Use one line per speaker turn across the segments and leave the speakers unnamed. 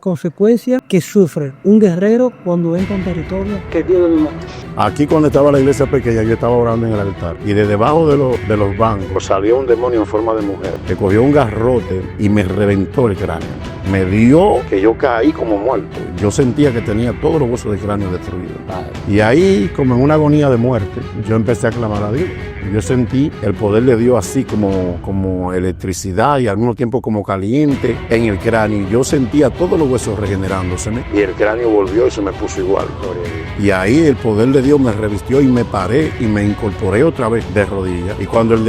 Consecuencia que sufre un guerrero cuando entra a un territorio que Dios le mata.
Aquí cuando estaba la iglesia pequeña, yo estaba orando en el altar y de debajo de los bancos salió un demonio en forma de mujer que cogió un garrote y me reventó el cráneo. Me dio que yo caí como muerto. Yo sentía que tenía todos los huesos del cráneo destruidos. Y ahí, como en una agonía de muerte, yo empecé a clamar a Dios. Yo sentí el poder de Dios así como electricidad y al mismo tiempo como caliente en el cráneo. Yo sentía todos los huesos regenerándose y el cráneo volvió y se me puso igual. Y ahí el poder de Dios me revistió y me paré y me incorporé otra vez de rodillas. Y cuando el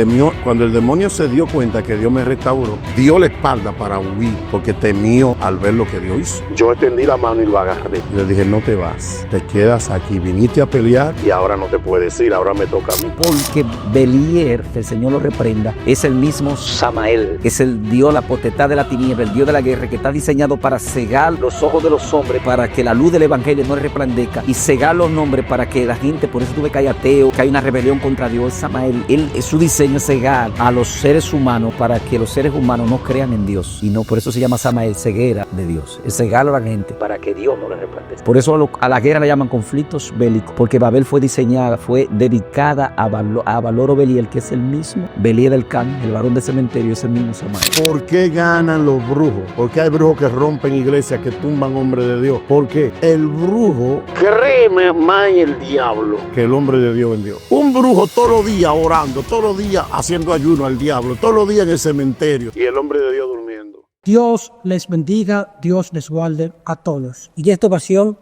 demonio se dio cuenta que Dios me restauró, dio la espalda para huir porque temió al ver lo que Dios hizo. Yo extendí la mano y lo agarré. Y le dije, no te vas, te quedas aquí, viniste a pelear y ahora no te puedes ir, ahora me toca a mí.
Porque Belier, que el Señor lo reprenda, es el mismo Samael, que es el Dios, la potestad de la tiniebla, el Dios de la guerra, que está diseñado para cegar los ojos de los hombres, para que la luz del evangelio no resplandezca y cegar los nombres para que la gente, por eso tuve que hay ateo, que hay una rebelión contra Dios. Samael, su diseño es cegar a los seres humanos para que los seres humanos no crean en Dios. Y no, por eso se llama Samael, ceguera de Dios. Es cegar a la gente para que Dios no le resplandezca. Por eso a la guerra le llaman conflictos bélicos, porque Babel fue diseñada, fue dedicada a Valor o Beliel, que es el mismo Belier del Can, el varón del cementerio, es el mismo Samael.
¿Por qué ganan los brujos? ¿Por qué hay brujos que rompen iglesias, que tumban hombres de Dios? Porque el brujo cree más en el diablo que el hombre de Dios en Dios. Un brujo todos los días orando, todos los días haciendo ayuno al diablo, todos los días en el cementerio y el hombre de Dios durmiendo.
Dios les bendiga, Dios les guarde a todos. Y en esta ocasión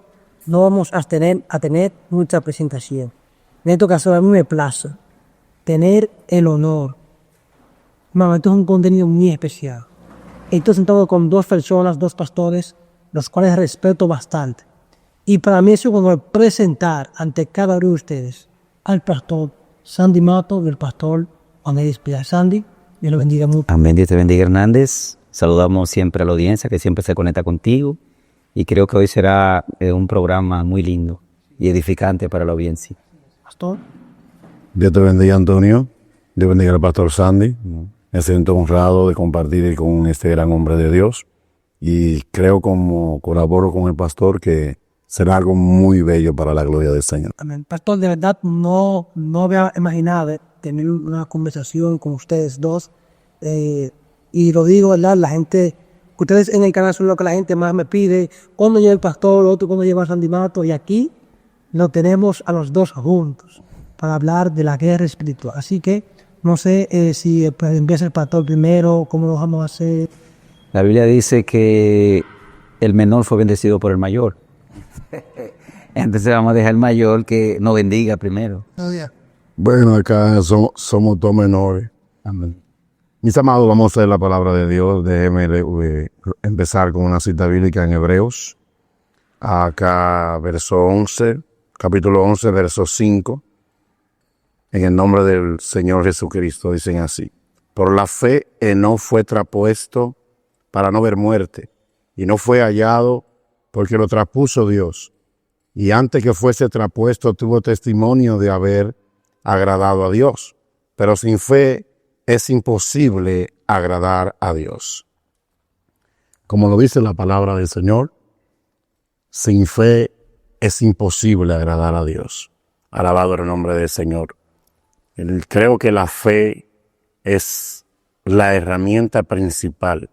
no vamos a tener nuestra presentación. En esta ocasión a mí me place tener el honor. Mamá, esto es un contenido muy especial. Estoy sentado con dos personas, dos pastores, los cuales respeto bastante. Y para mí es un honor presentar ante cada uno de ustedes al pastor Sandy Mato y el pastor Juan Edis Pilar. Sandy, Dios lo bendiga mucho.
Amén, Dios te bendiga, Hernández. Saludamos siempre a la audiencia que siempre se conecta contigo. Y creo que hoy será un programa muy lindo y edificante para la audiencia.
Pastor.
Dios te bendiga, Antonio. Dios bendiga al pastor Sandy. Me siento honrado de compartir con este gran hombre de Dios. Y creo, como colaboro con el pastor, que será algo muy bello para la gloria del Señor.
Amén. Pastor, de verdad no había imaginado tener una conversación con ustedes dos. Y lo digo, ¿verdad? La gente, ustedes en el canal son lo que la gente más me pide. Cuando llega el pastor, otro cuando llega Sandy Mato. Y aquí lo tenemos a los dos juntos para hablar de la guerra espiritual. Así que no sé si empieza el pastor primero, cómo lo vamos a hacer.
La Biblia dice que el menor fue bendecido por el mayor. Entonces vamos a dejar al mayor que nos bendiga primero.
Bueno, acá somos dos menores. Amén. Mis amados, vamos a hacer la palabra de Dios. Déjenme empezar con una cita bíblica en Hebreos. Acá, capítulo 11, verso 5. En el nombre del Señor Jesucristo, dicen así. Por la fe, Enoc fue traspuesto para no ver muerte, y no fue hallado porque lo traspuso Dios. Y antes que fuese traspuesto, tuvo testimonio de haber agradado a Dios. Pero sin fe es imposible agradar a Dios. Como lo dice la palabra del Señor, sin fe es imposible agradar a Dios. Alabado el nombre del Señor. Creo que la fe es la herramienta principal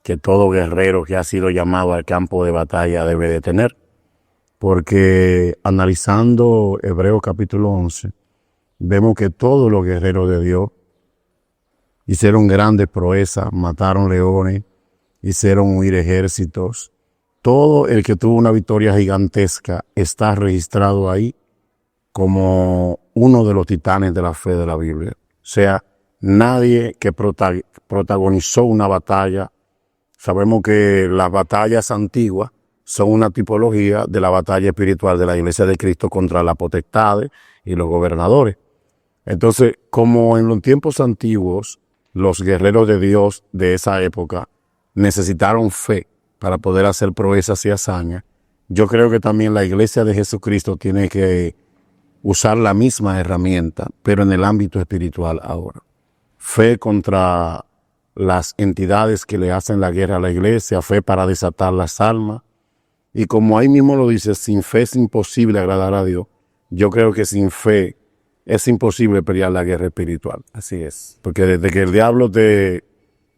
que todo guerrero que ha sido llamado al campo de batalla debe de tener. Porque analizando Hebreos capítulo 11, vemos que todos los guerreros de Dios hicieron grandes proezas, mataron leones, hicieron huir ejércitos. Todo el que tuvo una victoria gigantesca está registrado ahí como uno de los titanes de la fe de la Biblia. O sea, nadie que protagonizó una batalla. Sabemos que las batallas antiguas son una tipología de la batalla espiritual de la Iglesia de Cristo contra las potestades y los gobernadores. Entonces, como en los tiempos antiguos, los guerreros de Dios de esa época necesitaron fe para poder hacer proezas y hazañas, yo creo que también la Iglesia de Jesucristo tiene que usar la misma herramienta, pero en el ámbito espiritual ahora. Fe contra las entidades que le hacen la guerra a la iglesia, fe para desatar las almas. Y como ahí mismo lo dice, sin fe es imposible agradar a Dios. Yo creo que sin fe es imposible pelear la guerra espiritual.
Así es.
Porque desde que el diablo te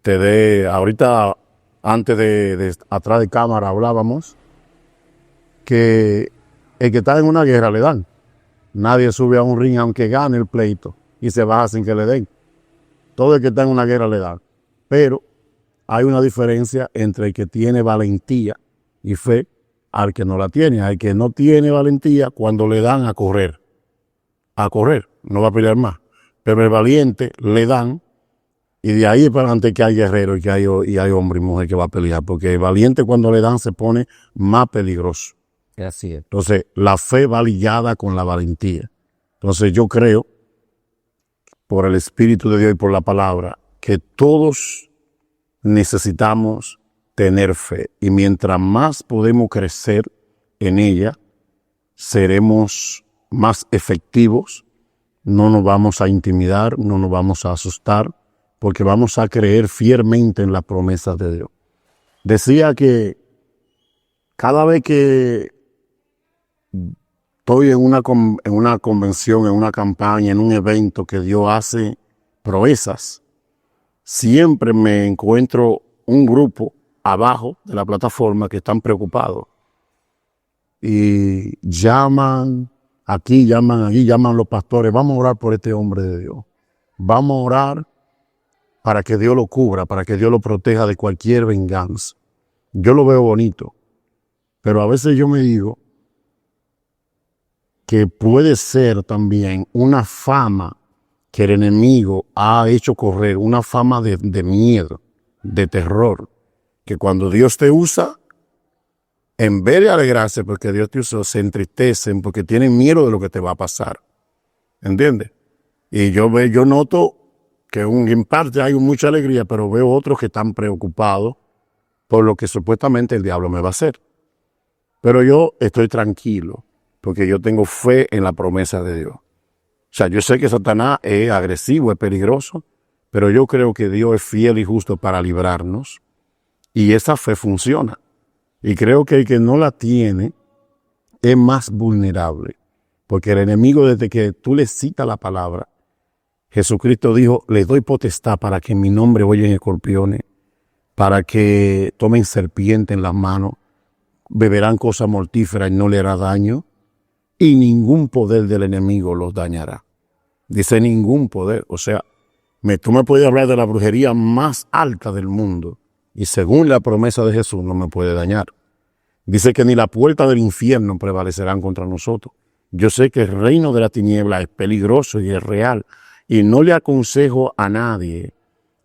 dé, ahorita antes de atrás de cámara hablábamos, que el que está en una guerra le dan. Nadie sube a un ring aunque gane el pleito y se baja sin que le den. Todo el que está en una guerra le dan. Pero hay una diferencia entre el que tiene valentía y fe al que no la tiene. Al que no tiene valentía, cuando le dan a correr, no va a pelear más. Pero el valiente le dan, y de ahí para adelante que hay guerreros y hay hombre y mujer que va a pelear, porque el valiente cuando le dan se pone más peligroso.
Así es.
Entonces, la fe va ligada con la valentía. Entonces, yo creo, por el Espíritu de Dios y por la palabra, que todos necesitamos tener fe. Y mientras más podemos crecer en ella, seremos más efectivos, no nos vamos a intimidar, no nos vamos a asustar, porque vamos a creer fielmente en las promesas de Dios. Decía que cada vez que estoy en una convención, en una campaña, en un evento que Dios hace proezas, siempre me encuentro un grupo abajo de la plataforma que están preocupados. Y llaman aquí, llaman allí, llaman los pastores. Vamos a orar por este hombre de Dios. Vamos a orar para que Dios lo cubra, para que Dios lo proteja de cualquier venganza. Yo lo veo bonito, pero a veces yo me digo que puede ser también una fama que el enemigo ha hecho correr, una fama de miedo, de terror, que cuando Dios te usa, en vez de alegrarse porque Dios te usó, se entristecen porque tienen miedo de lo que te va a pasar. ¿Entiendes? Y yo noto que en parte hay mucha alegría, pero veo otros que están preocupados por lo que supuestamente el diablo me va a hacer. Pero yo estoy tranquilo, porque yo tengo fe en la promesa de Dios. O sea, yo sé que Satanás es agresivo, es peligroso, pero yo creo que Dios es fiel y justo para librarnos, y esa fe funciona. Y creo que el que no la tiene es más vulnerable, porque el enemigo, desde que tú le citas la palabra, Jesucristo dijo, les doy potestad para que en mi nombre huellen escorpiones, para que tomen serpiente en las manos, beberán cosas mortíferas y no le hará daño, y ningún poder del enemigo los dañará. Dice ningún poder. O sea, tú me puedes hablar de la brujería más alta del mundo, y según la promesa de Jesús no me puede dañar. Dice que ni la puerta del infierno prevalecerán contra nosotros. Yo sé que el reino de la tiniebla es peligroso y es real, y no le aconsejo a nadie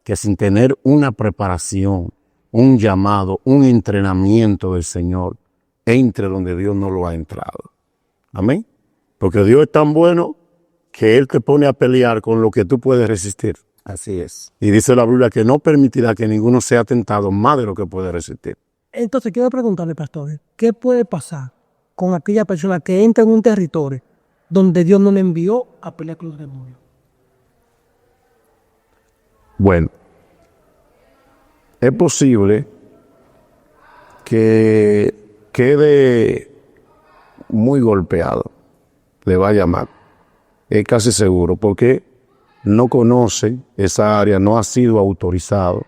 que sin tener una preparación, un llamado, un entrenamiento del Señor, entre donde Dios no lo ha entrado. Amén. Porque Dios es tan bueno que Él te pone a pelear con lo que tú puedes resistir.
Así es.
Y dice la Biblia que no permitirá que ninguno sea tentado más de lo que puede resistir.
Entonces, quiero preguntarle, pastor, ¿qué puede pasar con aquella persona que entra en un territorio donde Dios no le envió a pelear con los demonios?
Bueno, es posible que quede muy golpeado, le va a llamar. Es casi seguro, porque no conoce esa área, no ha sido autorizado.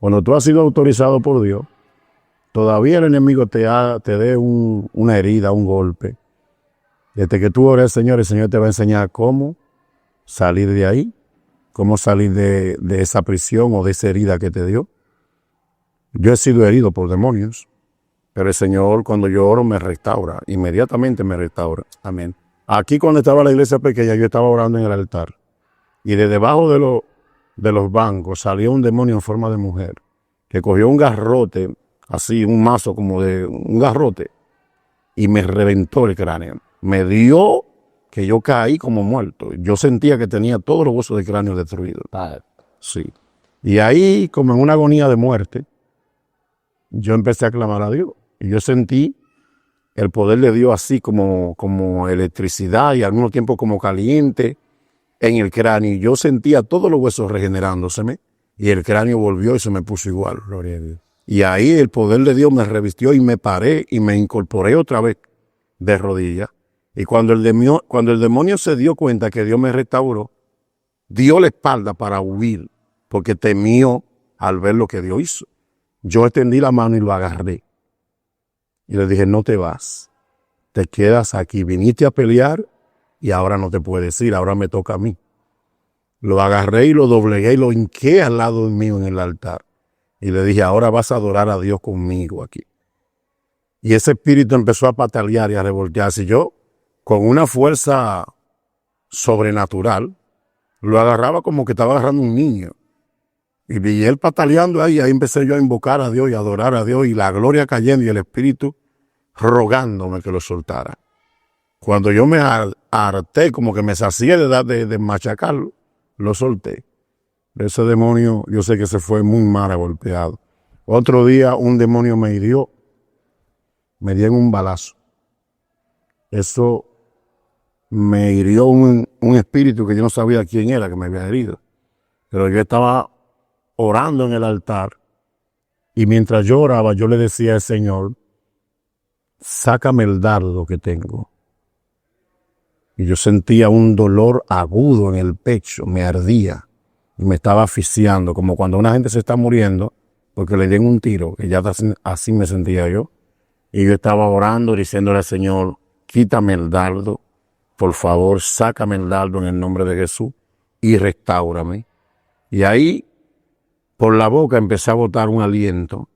Cuando tú has sido autorizado por Dios, todavía el enemigo te dé una herida, un golpe. Desde que tú ores al Señor, el Señor te va a enseñar cómo salir de ahí, cómo salir de esa prisión o de esa herida que te dio. Yo he sido herido por demonios, pero el Señor, cuando yo oro, me restaura. Inmediatamente me restaura. Amén. Aquí, cuando estaba la iglesia pequeña, yo estaba orando en el altar. Y de debajo de los bancos salió un demonio en forma de mujer, que cogió un garrote, así, un mazo como de un garrote, y me reventó el cráneo. Me dio que yo caí como muerto. Yo sentía que tenía todos los huesos del cráneo destruidos. Sí. Y ahí, como en una agonía de muerte, yo empecé a clamar a Dios. Y yo sentí el poder de Dios así como electricidad y al mismo tiempo como caliente en el cráneo. Y yo sentía todos los huesos regenerándoseme. y el cráneo volvió y se me puso igual. Gloria a Dios. Y ahí el poder de Dios me revistió y me paré y me incorporé otra vez de rodillas. Y cuando el demonio se dio cuenta que Dios me restauró, dio la espalda para huir, porque temió al ver lo que Dios hizo. Yo extendí la mano y lo agarré. Y le dije, no te vas, te quedas aquí, viniste a pelear y ahora no te puedes ir, ahora me toca a mí. Lo agarré y lo doblegué y lo hinqué al lado mío en el altar. Y le dije, ahora vas a adorar a Dios conmigo aquí. Y ese espíritu empezó a patalear y a revoltearse. Y yo, con una fuerza sobrenatural, lo agarraba como que estaba agarrando un niño. Y él pataleando ahí empecé yo a invocar a Dios y a adorar a Dios y la gloria cayendo y el espíritu rogándome que lo soltara. Cuando yo me harté, como que me sacié de machacarlo, lo solté. Ese demonio, yo sé que se fue muy mal golpeado. Otro día un demonio me hirió, me dio en un balazo. Eso me hirió un espíritu que yo no sabía quién era, que me había herido. Pero yo estaba orando en el altar y mientras yo oraba, yo le decía al Señor, sácame el dardo que tengo. Y yo sentía un dolor agudo en el pecho, me ardía y me estaba asfixiando, como cuando una gente se está muriendo porque le den un tiro, que ya así me sentía yo. Y yo estaba orando, diciéndole al Señor, quítame el dardo, por favor, sácame el dardo en el nombre de Jesús y restáurame. Y ahí, por la boca, empecé a botar un aliento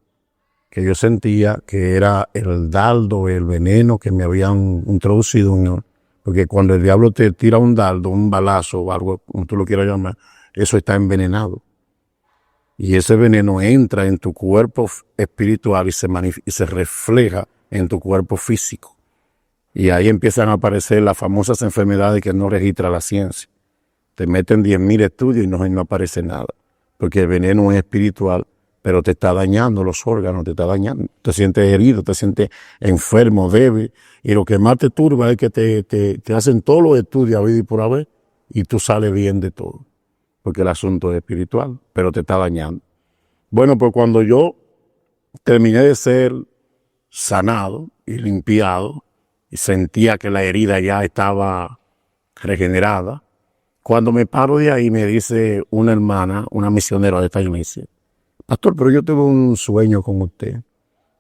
que yo sentía que era el dardo, el veneno que me habían introducido. Porque cuando el diablo te tira un dardo, un balazo o algo, como tú lo quieras llamar, eso está envenenado. Y ese veneno entra en tu cuerpo espiritual y se refleja en tu cuerpo físico. Y ahí empiezan a aparecer las famosas enfermedades que no registra la ciencia. Te meten 10.000 estudios y no aparece nada. Porque el veneno es espiritual, pero te está dañando los órganos, te está dañando. Te sientes herido, te sientes enfermo, débil. Y lo que más te turba es que te hacen todos los estudios a vida y por haber y tú sales bien de todo. Porque el asunto es espiritual, pero te está dañando. Bueno, pues cuando yo terminé de ser sanado y limpiado y sentía que la herida ya estaba regenerada, cuando me paro de ahí me dice una hermana, una misionera de esta iglesia, pastor, pero yo tuve un sueño con usted.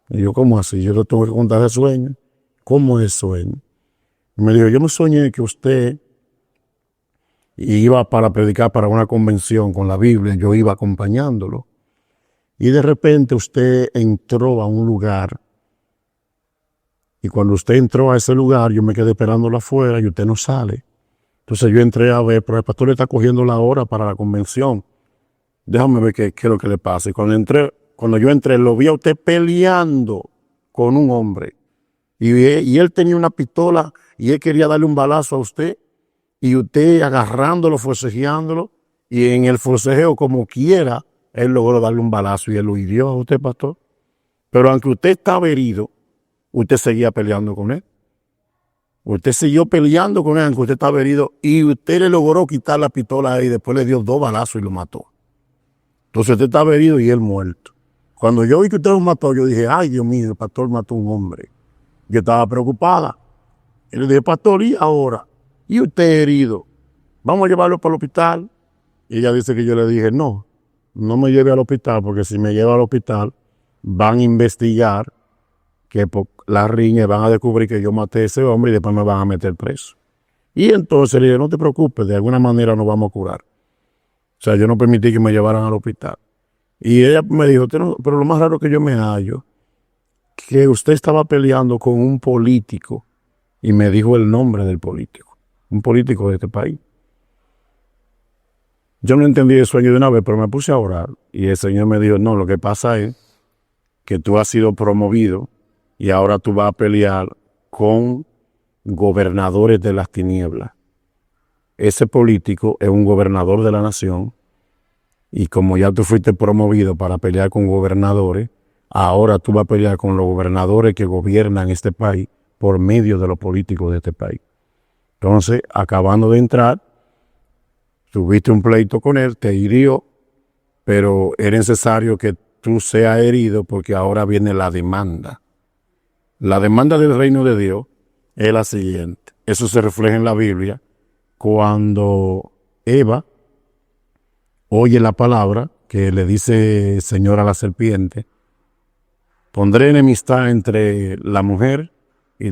Y yo, ¿cómo así? Yo le tengo que contar el sueño. ¿Cómo es el sueño? Y me dijo, yo me soñé que usted iba para predicar para una convención con la Biblia, yo iba acompañándolo. Y de repente usted entró a un lugar. Y cuando usted entró a ese lugar, yo me quedé esperándolo afuera y usted no sale. Entonces yo entré a ver, pero el pastor le está cogiendo la hora para la convención. Déjame ver qué es lo que le pasa. Y cuando yo entré, lo vi a usted peleando con un hombre. Y él tenía una pistola y él quería darle un balazo a usted. Y usted agarrándolo, forcejeándolo. Y en el forcejeo, como quiera, él logró darle un balazo y él lo hirió a usted, pastor. Pero aunque usted estaba herido, usted seguía peleando con él. Usted siguió peleando con él, aunque usted estaba herido. Y usted le logró quitar la pistola y después le dio 2 balazos y lo mató. Entonces usted estaba herido y él muerto. Cuando yo vi que usted lo mató, yo dije, ay, Dios mío, el pastor mató a un hombre. Yo estaba preocupada. Y le dije, pastor, ¿y ahora? ¿Y usted herido? ¿Vamos a llevarlo para el hospital? Y ella dice que yo le dije, no me lleve al hospital, porque si me lleva al hospital, van a investigar que por la riña van a descubrir que yo maté a ese hombre y después me van a meter preso. Y entonces le dije, no te preocupes, de alguna manera nos vamos a curar. O sea, yo no permití que me llevaran al hospital. Y ella me dijo, pero lo más raro que yo me hallo, que usted estaba peleando con un político. Y me dijo el nombre del político, un político de este país. Yo no entendí el sueño de una vez, pero me puse a orar. Y el Señor me dijo, no, lo que pasa es que tú has sido promovido y ahora tú vas a pelear con gobernadores de las tinieblas. Ese político es un gobernador de la nación y como ya tú fuiste promovido para pelear con gobernadores, ahora tú vas a pelear con los gobernadores que gobiernan este país por medio de los políticos de este país. Entonces, acabando de entrar, tuviste un pleito con él, te hirió pero es necesario que tú seas herido porque ahora viene la demanda. La demanda del reino de Dios es la siguiente. Eso se refleja en la Biblia cuando Eva oye la palabra que le dice el Señor a la serpiente: pondré enemistad entre la mujer y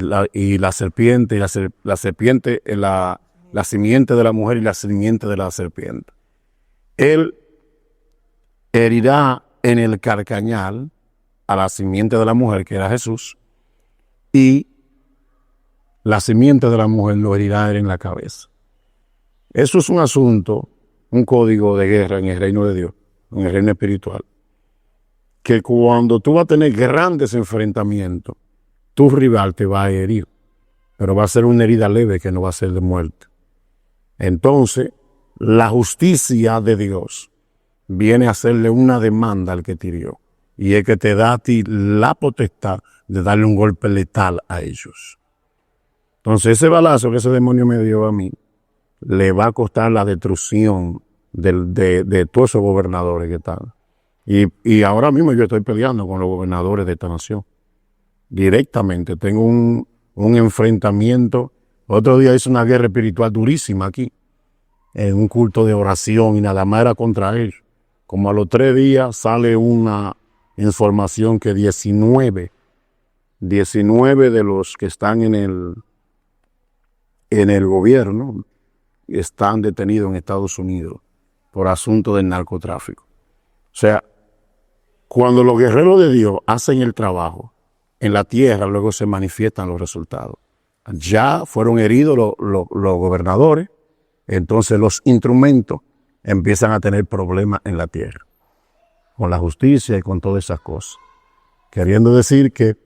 la serpiente, la serpiente, la simiente de la mujer y la simiente de la serpiente. Él herirá en el carcañal a la simiente de la mujer, que era Jesús, y la simiente de la mujer lo herirá en la cabeza. Eso es un asunto, un código de guerra en el reino de Dios, en el reino espiritual, que cuando tú vas a tener grandes enfrentamientos, tu rival te va a herir, pero va a ser una herida leve que no va a ser de muerte. Entonces, la justicia de Dios viene a hacerle una demanda al que te hirió, y es que te da a ti la potestad de darle un golpe letal a ellos. Entonces, ese balazo que ese demonio me dio a mí le va a costar la destrucción de todos esos gobernadores que están. Y ahora mismo yo estoy peleando con los gobernadores de esta nación. Directamente tengo un enfrentamiento. Otro día hice una guerra espiritual durísima aquí, en un culto de oración, y nada más era contra ellos. Como a los 3 días sale una información que 19 de los que están en el gobierno están detenidos en Estados Unidos por asunto del narcotráfico. O sea, cuando los guerreros de Dios hacen el trabajo, en la tierra luego se manifiestan los resultados. Ya fueron heridos los gobernadores, entonces los instrumentos empiezan a tener problemas en la tierra, con la justicia y con todas esas cosas. Queriendo decir que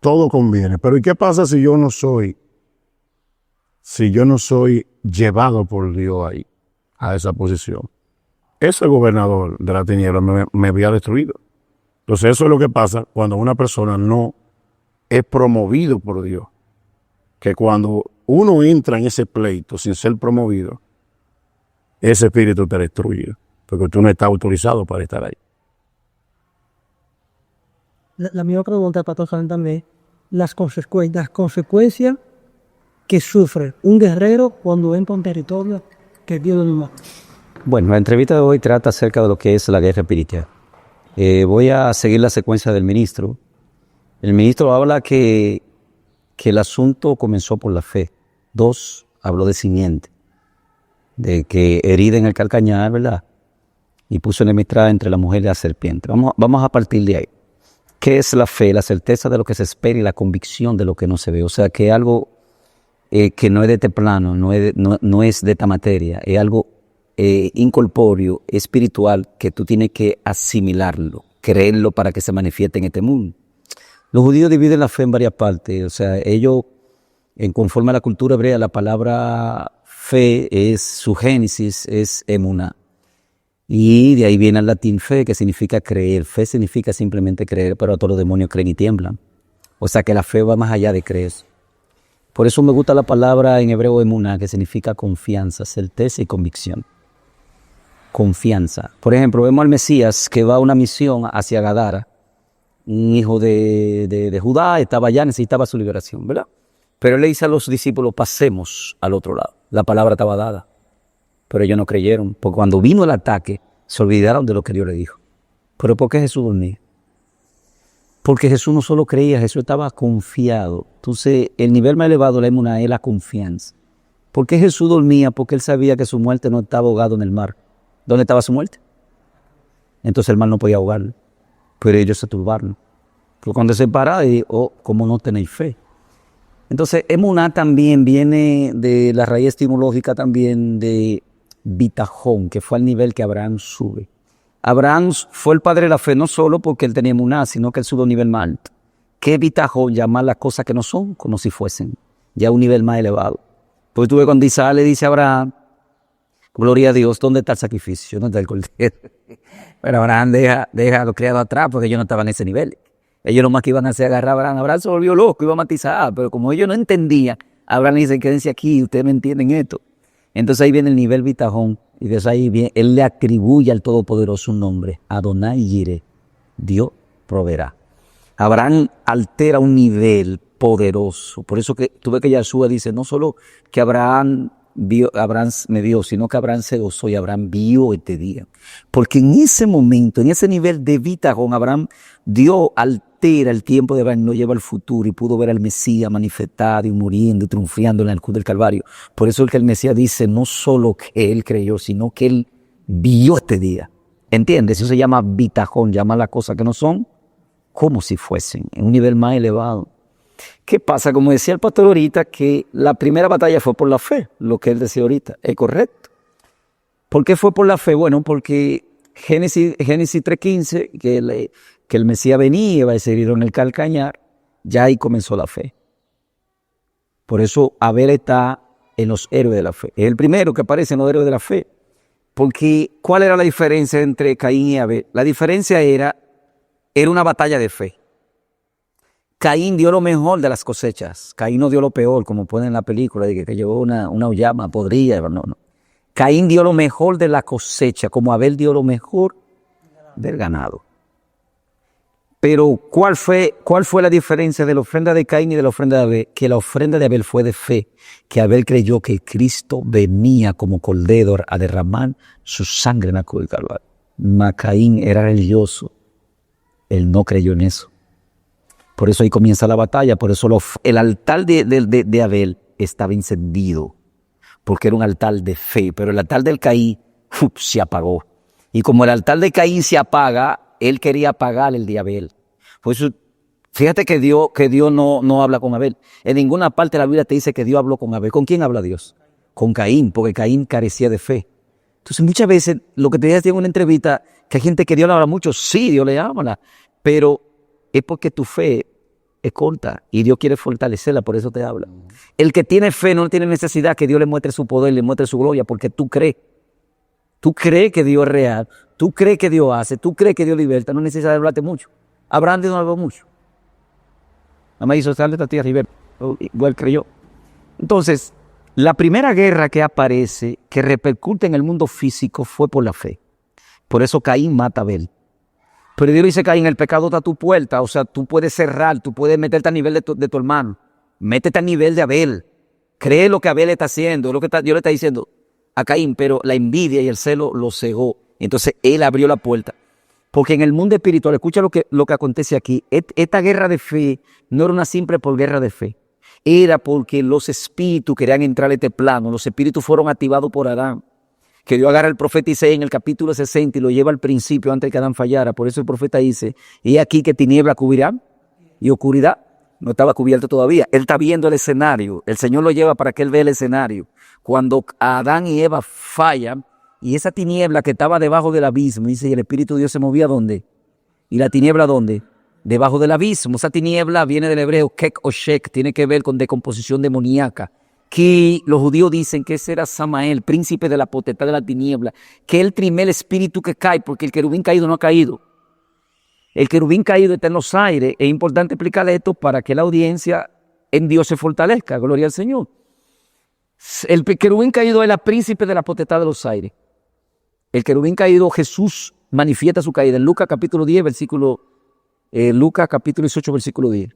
todo conviene. Pero ¿y qué pasa si yo no soy llevado por Dios ahí, a esa posición? Ese gobernador de la tiniebla me había destruido. Entonces eso es lo que pasa cuando una persona no es promovido por Dios. Que cuando uno entra en ese pleito sin ser promovido, ese espíritu te destruye, porque tú no estás autorizado para estar ahí.
La misma pregunta para todos también, las consecuencias que sufre un guerrero cuando entra a un territorio que Dios no mata.
Bueno, la entrevista de hoy trata acerca de lo que es la guerra espiritual. Voy a seguir la secuencia del ministro. El ministro habla que el asunto comenzó por la fe. 2, habló de simiente, de que herida en el calcañar, ¿verdad? Y puso enemistad entre la mujer y la serpiente. Vamos a partir de ahí. ¿Qué es la fe? La certeza de lo que se espera y la convicción de lo que no se ve. O sea, que algo que no es de este plano, no es de esta materia, es algo incorpóreo, espiritual, que tú tienes que asimilarlo, creerlo para que se manifieste en este mundo. Los judíos dividen la fe en varias partes. O sea, ellos, conforme a la cultura hebrea, la palabra fe es su génesis, es emuná. Y de ahí viene el latín fe, que significa creer. Fe significa simplemente creer, pero a todos los demonios creen y tiemblan. O sea que la fe va más allá de creer. Por eso me gusta la palabra en hebreo emuná, que significa confianza, certeza y convicción. Confianza. Por ejemplo, vemos al Mesías que va a una misión hacia Gadara. Un hijo de Judá, estaba allá, necesitaba su liberación, ¿verdad? Pero él le dice a los discípulos, pasemos al otro lado. La palabra estaba dada, pero ellos no creyeron, porque cuando vino el ataque, se olvidaron de lo que Dios le dijo. ¿Pero por qué Jesús dormía? Porque Jesús no solo creía, Jesús estaba confiado. Entonces, el nivel más elevado de la emuná es la confianza. ¿Por qué Jesús dormía? Porque él sabía que su muerte no estaba ahogado en el mar. ¿Dónde estaba su muerte? Entonces el mar no podía ahogarlo, pero ellos se turbaron. Pero cuando se para, ¿cómo no tenéis fe? Entonces, emuná también viene de la raíz etimológica también de bitajón, que fue al nivel que Abraham sube. Abraham fue el padre de la fe no solo porque él tenía emuná, sino que él sube a un nivel más alto. ¿Qué bitajón? Llamar las cosas que no son como si fuesen, ya a un nivel más elevado. Pues tú ves cuando Isaac le dice a Abraham, gloria a Dios, ¿dónde está el sacrificio? ¿Dónde está el cordero? Pero Abraham deja a los criados atrás porque ellos no estaban en ese nivel. Ellos lo más que iban a hacer agarrar a Abraham. Abraham se volvió loco, iba a matizar, pero como ellos no entendían, Abraham le dice, quédense aquí, ustedes me entienden esto. Entonces ahí viene el nivel bitajón, Y desde ahí viene, él le atribuye al Todopoderoso un nombre. Adonai Jireh, Dios proveerá. Abraham altera un nivel poderoso. Por eso que tú ves que Yahshua dice, no solo que Abraham me vio, sino que Abraham se gozó y Abraham vio este día. Porque en ese momento, en ese nivel de vida con Abraham, Dios altera el tiempo de Abraham, lo lleva al futuro y pudo ver al Mesías manifestado y muriendo y triunfando en la cruz del Calvario. Por eso es que el Mesías dice, no solo que él creyó, sino que él vio este día. ¿Entiendes? Eso se llama bitajón, llama las cosas que no son como si fuesen, en un nivel más elevado. ¿Qué pasa? Como decía el pastor ahorita, que la primera batalla fue por la fe, lo que él decía ahorita, es correcto. ¿Por qué fue por la fe? Bueno, porque Génesis 3:15, que el Mesías venía y iba a ser herido en el calcañar, ya ahí comenzó la fe. Por eso Abel está en los héroes de la fe. Es el primero que aparece en los héroes de la fe. Porque, ¿cuál era la diferencia entre Caín y Abel? La diferencia era una batalla de fe. Caín dio lo mejor de las cosechas. Caín no dio lo peor, como ponen en la película, de que llevó una llama podrida. No. Caín dio lo mejor de la cosecha, como Abel dio lo mejor del ganado. Pero, ¿cuál fue la diferencia de la ofrenda de Caín y de la ofrenda de Abel? Que la ofrenda de Abel fue de fe, que Abel creyó que Cristo venía como cordero a derramar su sangre en la cruz del Calvario. Mas Caín era religioso. Él no creyó en eso. Por eso ahí comienza la batalla. Por eso el altar de Abel estaba encendido, porque era un altar de fe. Pero el altar del Caín se apagó. Y como el altar de Caín se apaga, él quería apagar el de Abel. Por eso, fíjate que Dios no habla con Abel. En ninguna parte de la Biblia te dice que Dios habló con Abel. ¿Con quién habla Dios? Con Caín, porque Caín carecía de fe. Entonces muchas veces lo que te decía en una entrevista, que hay gente que Dios le habla mucho, sí, Dios le habla, pero es porque tu fe es corta y Dios quiere fortalecerla, por eso te habla. El que tiene fe no tiene necesidad que Dios le muestre su poder, le muestre su gloria, porque tú crees. Tú crees que Dios es real, tú crees que Dios hace, tú crees que Dios liberta, no necesitas hablarte mucho. Abraham Dios no habló mucho. Nada más hizo sal de esta tierra y ver, igual creyó. Entonces, la primera guerra que aparece, que repercute en el mundo físico, fue por la fe. Por eso Caín mata a Abel. Pero Dios dice, Caín, el pecado está a tu puerta, o sea, tú puedes cerrar, tú puedes meterte a nivel de tu hermano. Métete a nivel de Abel. Cree lo que Abel está haciendo, Dios le está diciendo a Caín, pero la envidia y el celo lo cegó. Entonces él abrió la puerta. Porque en el mundo espiritual, escucha lo que acontece aquí, esta guerra de fe no era una simple por guerra de fe. Era porque los espíritus querían entrar a este plano, los espíritus fueron activados por Adán. Que Dios agarra al profeta Isaías en el capítulo 60 y lo lleva al principio antes que Adán fallara. Por eso el profeta dice, y aquí que tiniebla cubrirá y oscuridad. No estaba cubierto todavía. Él está viendo el escenario. El Señor lo lleva para que él vea el escenario. Cuando Adán y Eva fallan, y esa tiniebla que estaba debajo del abismo, dice, y el Espíritu de Dios se movía ¿dónde? ¿Y la tiniebla dónde? Debajo del abismo. Esa tiniebla viene del hebreo kek o shek, tiene que ver con decomposición demoníaca. Que los judíos dicen que ese era Samael, príncipe de la potestad de la tiniebla, que el primer espíritu que cae, porque el querubín caído no ha caído. El querubín caído está en los aires. Es importante explicar esto para que la audiencia en Dios se fortalezca. Gloria al Señor. El querubín caído es el príncipe de la potestad de los aires. El querubín caído, Jesús manifiesta su caída en Lucas capítulo 10, Lucas capítulo 18, versículo 10.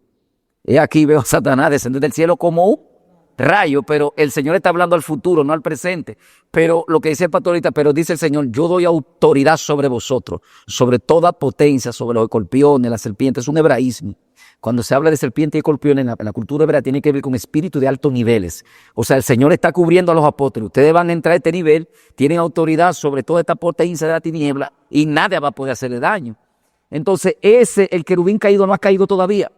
He aquí veo a Satanás descender del cielo como un rayo, pero el Señor está hablando al futuro, no al presente. Pero lo que dice el pastor ahorita, pero dice el Señor, yo doy autoridad sobre vosotros, sobre toda potencia, sobre los escorpiones, las serpientes. Es un hebraísmo. Cuando se habla de serpiente y escorpión en la cultura hebrea tiene que ver con espíritus de altos niveles. O sea, el Señor está cubriendo a los apóstoles. Ustedes van a entrar a este nivel, tienen autoridad sobre toda esta potencia de la tiniebla y nada va a poder hacerle daño. Entonces, el querubín caído no ha caído todavía.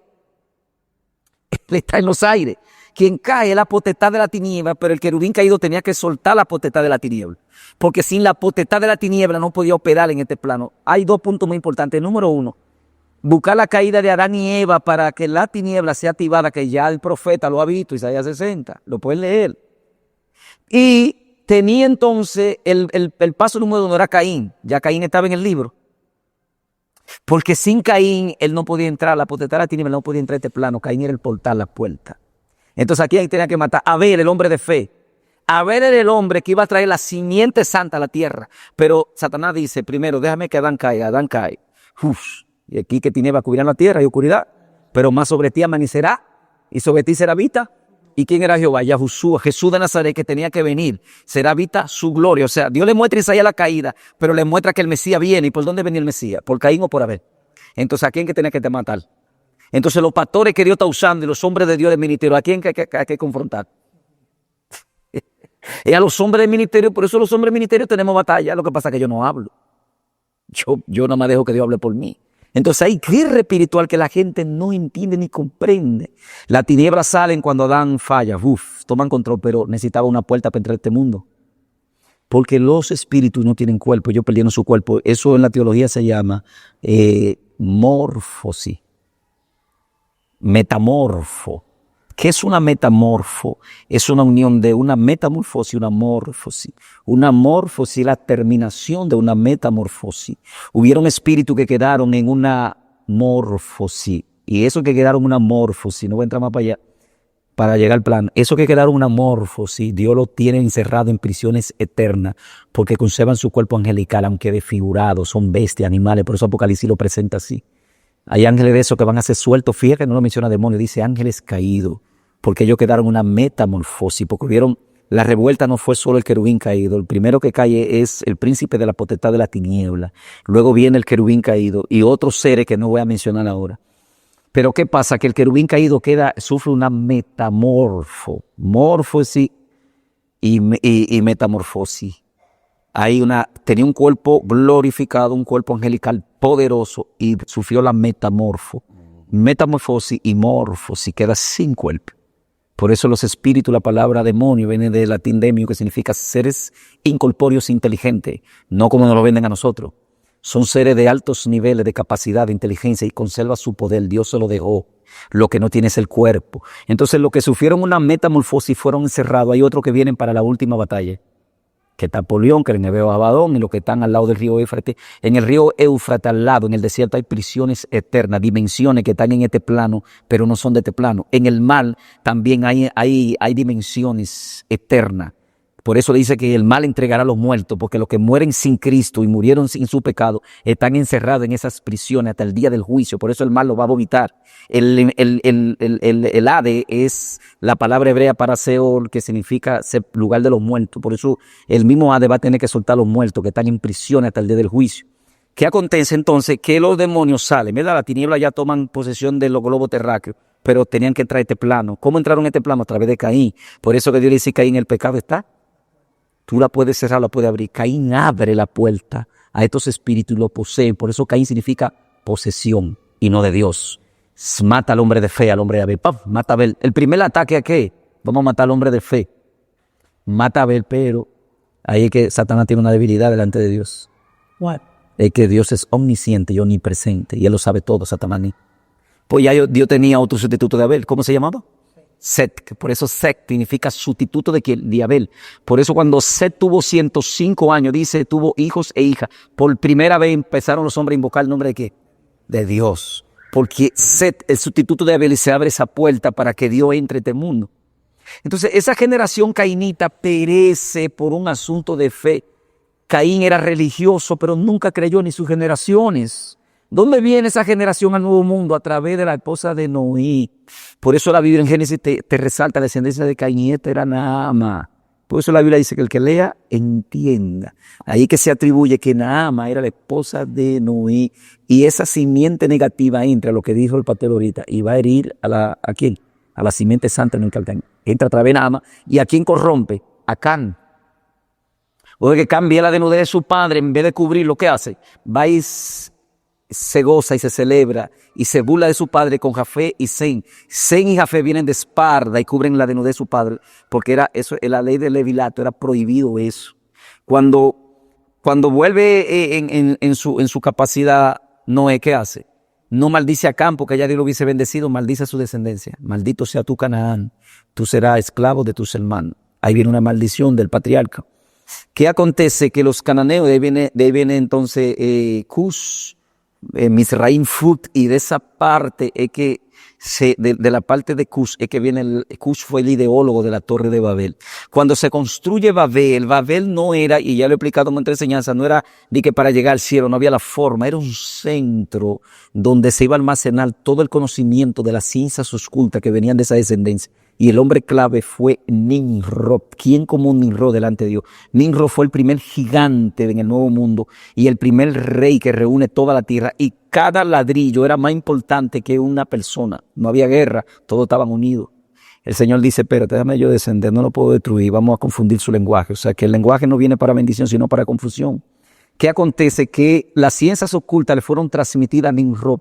Él está en los aires. Quien cae es la potestad de la tiniebla, pero el querubín caído tenía que soltar la potestad de la tiniebla. Porque sin la potestad de la tiniebla no podía operar en este plano. Hay dos puntos muy importantes. Número uno, buscar la caída de Adán y Eva para que la tiniebla sea activada, que ya el profeta lo ha visto, Isaías 60, lo pueden leer. Y tenía entonces, el paso número uno era Caín, ya Caín estaba en el libro. Porque sin Caín, él no podía entrar, la potestad de la tiniebla no podía entrar a este plano, Caín era el portal, la puerta. Entonces aquí tenía que matar a Abel, el hombre de fe. Abel era el hombre que iba a traer la simiente santa a la tierra. Pero Satanás dice, primero, déjame que Adán caiga. Adán cae. Y aquí que tinieblas cubrirán la tierra y oscuridad. Pero más sobre ti amanecerá y sobre ti será vista. ¿Y quién era Jehová? Yahushua, Jesús de Nazaret, que tenía que venir. Será vista su gloria. O sea, Dios le muestra a Isaías la caída, pero le muestra que el Mesías viene. ¿Y por dónde venía el Mesías? ¿Por Caín o por Abel? Entonces, ¿a quién que tenía que matar? Entonces, los pastores que Dios está usando y los hombres de Dios del ministerio, ¿a quién hay que confrontar? Es a los hombres del ministerio. Por eso los hombres del ministerio tenemos batalla. Lo que pasa es que yo no hablo. Yo nada más dejo que Dios hable por mí. Entonces hay guerra espiritual que la gente no entiende ni comprende. Las tinieblas salen cuando Adán falla. Toman control, pero necesitaba una puerta para entrar a este mundo. Porque los espíritus no tienen cuerpo, ellos perdieron su cuerpo. Eso en la teología se llama morfosis. Metamorfo. ¿Qué es una metamorfo? Es una unión de una metamorfosis y una morfosis. Una morfosis es la terminación de una metamorfosis. Hubieron espíritus que quedaron en una morfosis. Y esos que quedaron en una morfosis, no voy a entrar más para allá, para llegar al plan. Esos que quedaron en una morfosis, Dios los tiene encerrados en prisiones eternas, porque conservan su cuerpo angelical, aunque desfigurados, son bestias, animales. Por eso Apocalipsis lo presenta así. Hay ángeles de esos que van a ser sueltos. Fíjate que no lo menciona demonio, dice ángeles caídos, porque ellos quedaron en una metamorfosis, porque vieron, la revuelta no fue solo el querubín caído. El primero que cae es el príncipe de la potestad de la tiniebla. Luego viene el querubín caído y otros seres que no voy a mencionar ahora. Pero ¿qué pasa? Que el querubín caído sufre una morfosis y metamorfosis. Tenía un cuerpo glorificado, un cuerpo angelical poderoso y sufrió la metamorfosis y morfosis, queda sin cuerpo. Por eso los espíritus, la palabra demonio viene del latín demio, que significa seres incorpóreos inteligentes, no como nos lo venden a nosotros. Son seres de altos niveles de capacidad, de inteligencia y conserva su poder. Dios se lo dejó. Lo que no tiene es el cuerpo. Entonces los que sufrieron una metamorfosis fueron encerrados. Hay otros que vienen para la última batalla, que está Polión, que en Ebeo Abadón, y los que están al lado del río Éufrates. En el río Éufrates, al lado, en el desierto, hay prisiones eternas, dimensiones que están en este plano, pero no son de este plano. En el mal también hay dimensiones eternas. Por eso dice que el mal entregará a los muertos, porque los que mueren sin Cristo y murieron sin su pecado están encerrados en esas prisiones hasta el día del juicio. Por eso el mal los va a vomitar. El Hade es la palabra hebrea para Seol, que significa lugar de los muertos. Por eso el mismo Hade va a tener que soltar a los muertos que están en prisión hasta el día del juicio. ¿Qué acontece entonces? Que los demonios salen, ¿verdad? La tiniebla ya toman posesión de los globos terráqueos, pero tenían que entrar a este plano. ¿Cómo entraron a este plano? A través de Caín. Por eso que Dios le dice: Caín, el pecado está. Tú la puedes cerrar, la puedes abrir. Caín abre la puerta a estos espíritus y lo poseen. Por eso Caín significa posesión y no de Dios. Mata al hombre de fe, al hombre de Abel. ¡Pam! Mata a Abel. El primer ataque, ¿a qué? Vamos a matar al hombre de fe. Mata a Abel, pero ahí es que Satanás tiene una debilidad delante de Dios.
What?
Es que Dios es omnisciente y omnipresente y Él lo sabe todo, Satanás. Pues ya Dios tenía otro sustituto de Abel. ¿Cómo se llamaba? Set. Por eso Set significa sustituto de Abel. Por eso cuando Set tuvo 105 años, dice, tuvo hijos e hijas. Por primera vez empezaron los hombres a invocar el nombre de ¿qué? De Dios. Porque Set, el sustituto de Abel, y se abre esa puerta para que Dios entre a este mundo. Entonces esa generación cainita perece por un asunto de fe. Caín era religioso, pero nunca creyó ni sus generaciones. ¿Dónde viene esa generación al nuevo mundo? A través de la esposa de Noé. Por eso la Biblia en Génesis te resalta la descendencia de Caín, y esta era Naama. Por eso la Biblia dice que el que lea, entienda. Ahí que se atribuye que Naama era la esposa de Noé. Y esa simiente negativa entra, lo que dijo el pastor ahorita, y va a herir ¿a quién? A la simiente santa en el Caltán. Entra a través de Naama. ¿Y a quién corrompe? A Can. O de que cambia la desnudez de su padre, en vez de cubrirlo, ¿qué hace? Va y se goza y se celebra y se burla de su padre con Jafé y Sem. Sem y Jafé vienen de espalda y cubren la desnudez de su padre, porque era eso, en la ley del levilato era prohibido eso. Cuando vuelve en su capacidad Noé, ¿qué hace? No maldice a Cam, porque ya Dios lo hubiese bendecido, maldice a su descendencia. Maldito sea tu Canaán, tú serás esclavo de tus hermanos. Ahí viene una maldición del patriarca. ¿Qué acontece? Que los cananeos, de ahí viene entonces Cush, Misraim, Fut, y de esa parte es que de la parte de Cush, es que viene Cush fue el ideólogo de la Torre de Babel. Cuando se construye Babel, Babel no era, y ya lo he explicado en otra enseñanza, no era de que para llegar al cielo, no había la forma, era un centro donde se iba a almacenar todo el conocimiento de las ciencias ocultas que venían de esa descendencia. Y el hombre clave fue Nimrod. ¿Quién como un Nimrod delante de Dios? Nimrod fue el primer gigante en el Nuevo Mundo y el primer rey que reúne toda la tierra. Y cada ladrillo era más importante que una persona. No había guerra, todos estaban unidos. El Señor dice, espérate, déjame yo descender, no lo puedo destruir, vamos a confundir su lenguaje. O sea, que el lenguaje no viene para bendición, sino para confusión. ¿Qué acontece? Que las ciencias ocultas le fueron transmitidas a Nimrod.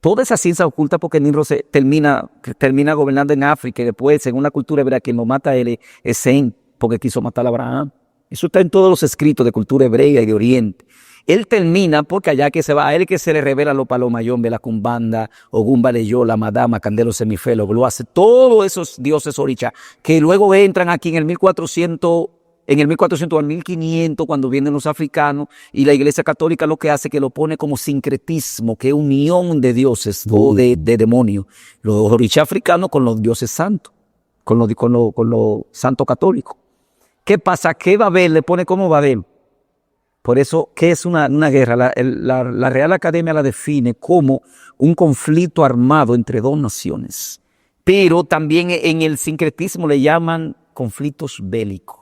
Toda esa ciencia oculta, porque Nimrod termina gobernando en África y después, según la cultura hebrea, quien lo mata a él es Sem, porque quiso matar a Abraham. Eso está en todos los escritos de cultura hebrea y de Oriente. Él termina porque allá que se va, a él que se le revela los palomayombe, la cumbanda, Ogumba Leyola, Madama, Candelo Semifelo, Bloase, todos esos dioses orichá, que luego entran aquí en el 1400 al 1500, cuando vienen los africanos, y la Iglesia Católica lo que hace es que lo pone como sincretismo, que es unión de dioses o de demonios. Los orichá africanos con los dioses santos, con los santos católicos. ¿Qué pasa? ¿Qué Babel le pone como Babel? Por eso, ¿qué es una guerra? La Real Academia la define como un conflicto armado entre dos naciones. Pero también en el sincretismo le llaman conflictos bélicos.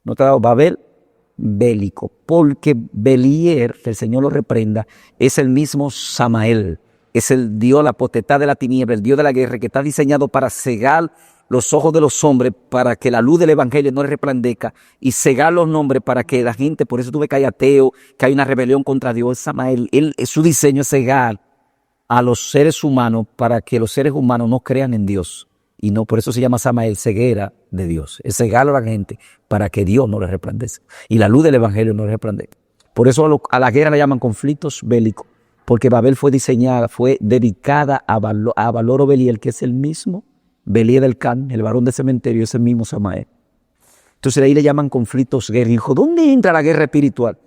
¿No te ha dado? Babel, bélico. Porque Belier, que el Señor lo reprenda, es el mismo Samael. Es el Dios, la potestad de la tiniebla, el Dios de la guerra, que está diseñado para cegar los ojos de los hombres, para que la luz del evangelio no resplandezca, y cegar los nombres para que la gente, por eso tú ves que hay ateo, que hay una rebelión contra Dios. Samael, su diseño es cegar a los seres humanos para que los seres humanos no crean en Dios. Y no, por eso se llama Samael, ceguera de Dios. Es cegar a la gente para que Dios no le resplandezca. Y la luz del evangelio no le resplandezca. Por eso a la guerra le llaman conflictos bélicos. Porque Babel fue diseñada, fue dedicada a Valoro Beliel, que es el mismo Beliel del Can, el varón de cementerio, es el mismo Samael. Entonces ahí le llaman conflictos guerreros. ¿Dónde entra la guerra espiritual?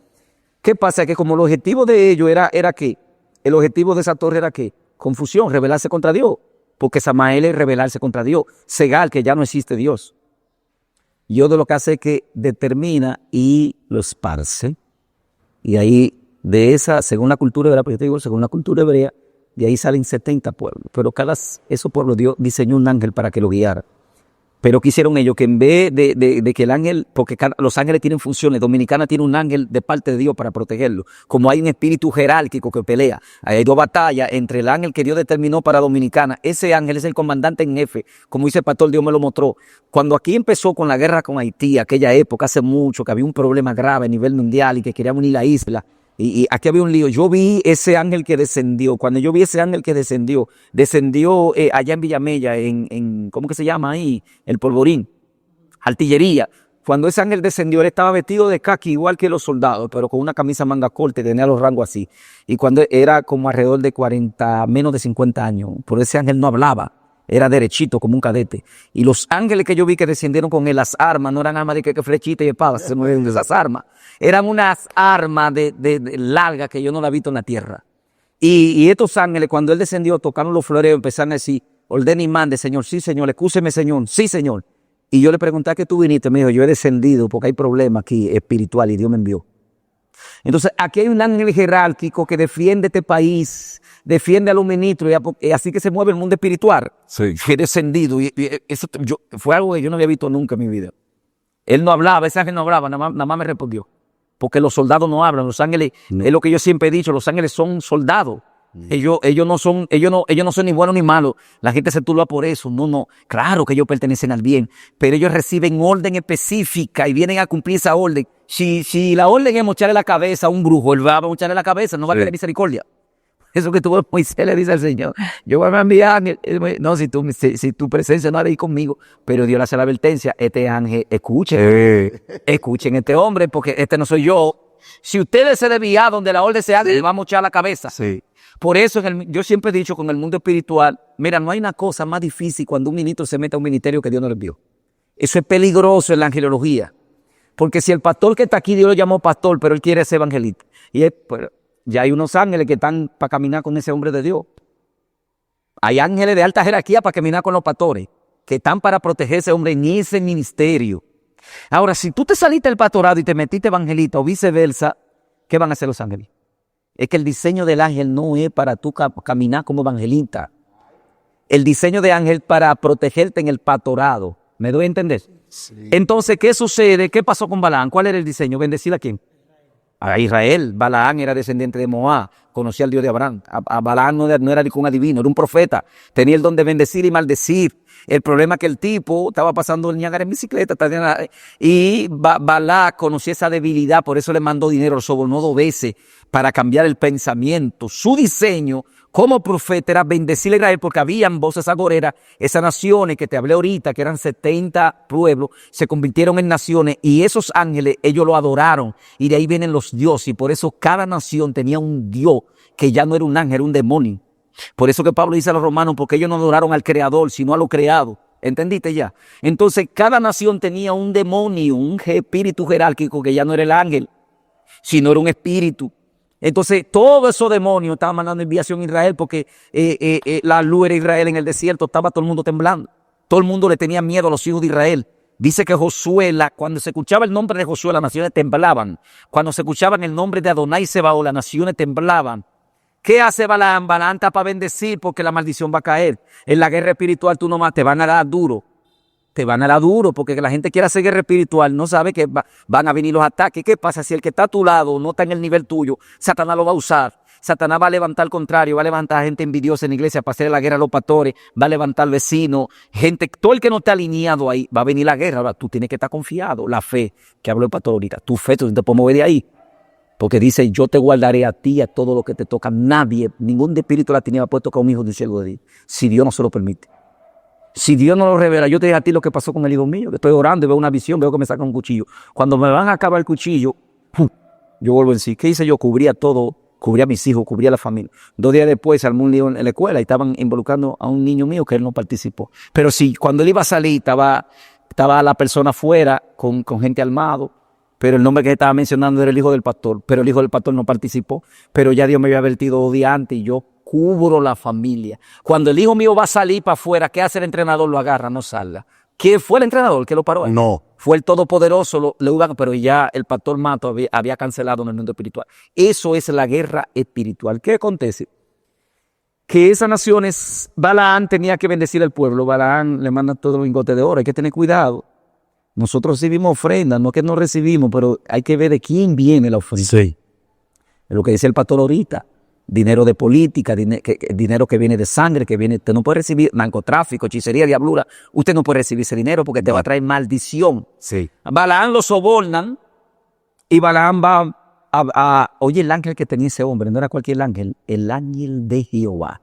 ¿Qué pasa? Que como el objetivo de ello era ¿qué? El objetivo de esa torre era ¿qué? Confusión, rebelarse contra Dios. Porque Samael es rebelarse contra Dios, cegar que ya no existe Dios. Y de lo que hace es que determina y lo esparce. Y ahí, de esa, según la cultura hebrea, pues yo te digo, según la cultura hebrea, de ahí salen 70 pueblos. Pero esos pueblos Dios diseñó un ángel para que lo guiara. Pero ¿qué hicieron ellos? Que en vez de que el ángel, porque los ángeles tienen funciones, Dominicana tiene un ángel de parte de Dios para protegerlo. Como hay un espíritu jerárquico que pelea, hay dos batallas entre el ángel que Dios determinó para Dominicana. Ese ángel es el comandante en jefe, como dice el pastor, Dios me lo mostró. Cuando aquí empezó con la guerra con Haití, aquella época, hace mucho, que había un problema grave a nivel mundial y que querían unir la isla, y aquí había un lío. Yo vi ese ángel que descendió. Cuando yo vi ese ángel que descendió allá en Villamella, ¿cómo que se llama ahí? El Polvorín, artillería. Cuando ese ángel descendió, él estaba vestido de caqui igual que los soldados, pero con una camisa manga corta y tenía los rangos así. Y cuando era como alrededor de 40, menos de 50 años, por ese ángel no hablaba. Era derechito como un cadete. Y los ángeles que yo vi que descendieron con él, las armas, no eran armas de que flechita y espada, se mueven de esas armas. Eran unas armas de largas que yo no la he visto en la tierra. Y estos ángeles, cuando él descendió, tocaron los floreos, empezaron a decir, ordene y mande, Señor. Sí, Señor. Excúseme, Señor. Sí, Señor. Y yo le pregunté, ¿a qué tú viniste? Me dijo, yo he descendido porque hay problemas aquí espiritual y Dios me envió. Entonces, aquí hay un ángel jerárquico que defiende este país, defiende a los ministros, y así que se mueve el mundo espiritual. Sí. Que he descendido. Y eso fue algo que yo no había visto nunca en mi vida. Él no hablaba, ese ángel no hablaba, nada más me respondió. Porque los soldados no hablan, los ángeles, es lo que yo siempre he dicho, los ángeles son soldados. Ellos no son ni buenos ni malos. La gente se turba por eso. No. Claro que ellos pertenecen al bien, pero ellos reciben orden específica y vienen a cumplir esa orden. Si la orden es mocharle la cabeza a un brujo, él va a mocharle la cabeza, no va a tener misericordia. Eso que tuvo Moisés le dice al Señor, yo voy a enviar ángel. No, si tu presencia no hará ahí conmigo, pero Dios le hace la advertencia, este ángel, escuchen este hombre, porque este no soy yo. Si ustedes se desvían donde la orden se haga, le va a mochar la cabeza. Sí. Por eso yo siempre he dicho con el mundo espiritual, mira, no hay una cosa más difícil cuando un ministro se mete a un ministerio que Dios no le envió. Eso es peligroso en la angelología. Porque si el pastor que está aquí, Dios lo llamó pastor, pero él quiere ser evangelista. Y ya hay unos ángeles que están para caminar con ese hombre de Dios. Hay ángeles de alta jerarquía para caminar con los pastores, que están para proteger a ese hombre en ese ministerio. Ahora, si tú te saliste del pastorado y te metiste evangelista o viceversa, ¿qué van a hacer los ángeles? Es que el diseño del ángel no es para tú caminar como evangelista. El diseño de ángel para protegerte en el pastorado. ¿Me doy a entender? Sí. Entonces, ¿qué sucede? ¿Qué pasó con Balaam? ¿Cuál era el diseño? ¿Bendecir a quién? A Israel. Balaam era descendiente de Moab, conocía al Dios de Abraham. A Balaam no era ningún adivino, era un profeta. Tenía el don de bendecir y maldecir. El problema es que el tipo estaba pasando el Niágara en bicicleta y Balaam conocía esa debilidad, por eso le mandó dinero, lo sobornó 2 veces para cambiar el pensamiento. Su diseño como profeta era bendecir a Israel, porque habían voces agoreras, esas naciones que te hablé ahorita, que eran 70 pueblos, se convirtieron en naciones y esos ángeles, ellos lo adoraron y de ahí vienen los dioses y por eso cada nación tenía un dios que ya no era un ángel, era un demonio. Por eso que Pablo dice a los romanos, porque ellos no adoraron al creador, sino a lo creado. ¿Entendiste ya? Entonces cada nación tenía un demonio, un espíritu jerárquico que ya no era el ángel, sino era un espíritu. Entonces todos esos demonios estaban mandando enviación a Israel porque la luz era Israel en el desierto, estaba todo el mundo temblando. Todo el mundo le tenía miedo a los hijos de Israel. Dice que Josué, cuando se escuchaba el nombre de Josué, las naciones temblaban. Cuando se escuchaban el nombre de Adonai Sebaot, las naciones temblaban. ¿Qué hace Balaam? Balaam está para bendecir porque la maldición va a caer. En la guerra espiritual tú nomás te van a dar duro. Te van a dar duro porque la gente quiere hacer guerra espiritual, no sabe que van a venir los ataques. ¿Qué pasa? Si el que está a tu lado no está en el nivel tuyo, Satanás lo va a usar. Satanás va a levantar al contrario, va a levantar gente envidiosa en la iglesia para hacer la guerra a los pastores, va a levantar vecinos, gente, todo el que no está alineado ahí, va a venir la guerra. Ahora tú tienes que estar confiado. La fe, que habló el pastor ahorita, tu fe, tú no te puedes mover de ahí. Porque dice, yo te guardaré a ti, a todo lo que te toca. Nadie, ningún espíritu de la tiniebla puede tocar a un hijo de un siervo de Dios, si Dios no se lo permite. Si Dios no lo revela, yo te digo a ti lo que pasó con el hijo mío, que estoy orando y veo una visión, veo que me sacan un cuchillo. Cuando me van a acabar el cuchillo, ¡pum!, yo vuelvo en sí. ¿Qué hice yo? Cubría todo, cubría a mis hijos, cubría a la familia. 2 días después se armó un lío en la escuela y estaban involucrando a un niño mío que él no participó. Pero sí, cuando él iba a salir, estaba la persona afuera con gente armado. Pero el nombre que estaba mencionando era el hijo del pastor, pero el hijo del pastor no participó, pero ya Dios me había advertido 2 días antes y yo cubro la familia. Cuando el hijo mío va a salir para afuera, ¿qué hace el entrenador? Lo agarra, no salga. ¿Quién fue el entrenador que lo paró?
No.
Fue el Todopoderoso, pero ya el pastor Mato había cancelado en el mundo espiritual. Eso es la guerra espiritual. ¿Qué acontece? Que esas naciones, Balaam tenía que bendecir al pueblo. Balaam le manda todo el lingote de oro, hay que tener cuidado. Nosotros recibimos ofrendas, no que no recibimos, pero hay que ver de quién viene la ofrenda.
Sí.
Es lo que dice el pastor ahorita. Dinero de política, dinero que viene de sangre, usted no puede recibir narcotráfico, hechicería, diablura. Usted no puede recibir ese dinero porque te va a traer maldición.
Sí.
Balaam lo sobornan y Balaam va oye, el ángel que tenía ese hombre, no era cualquier ángel, el ángel de Jehová.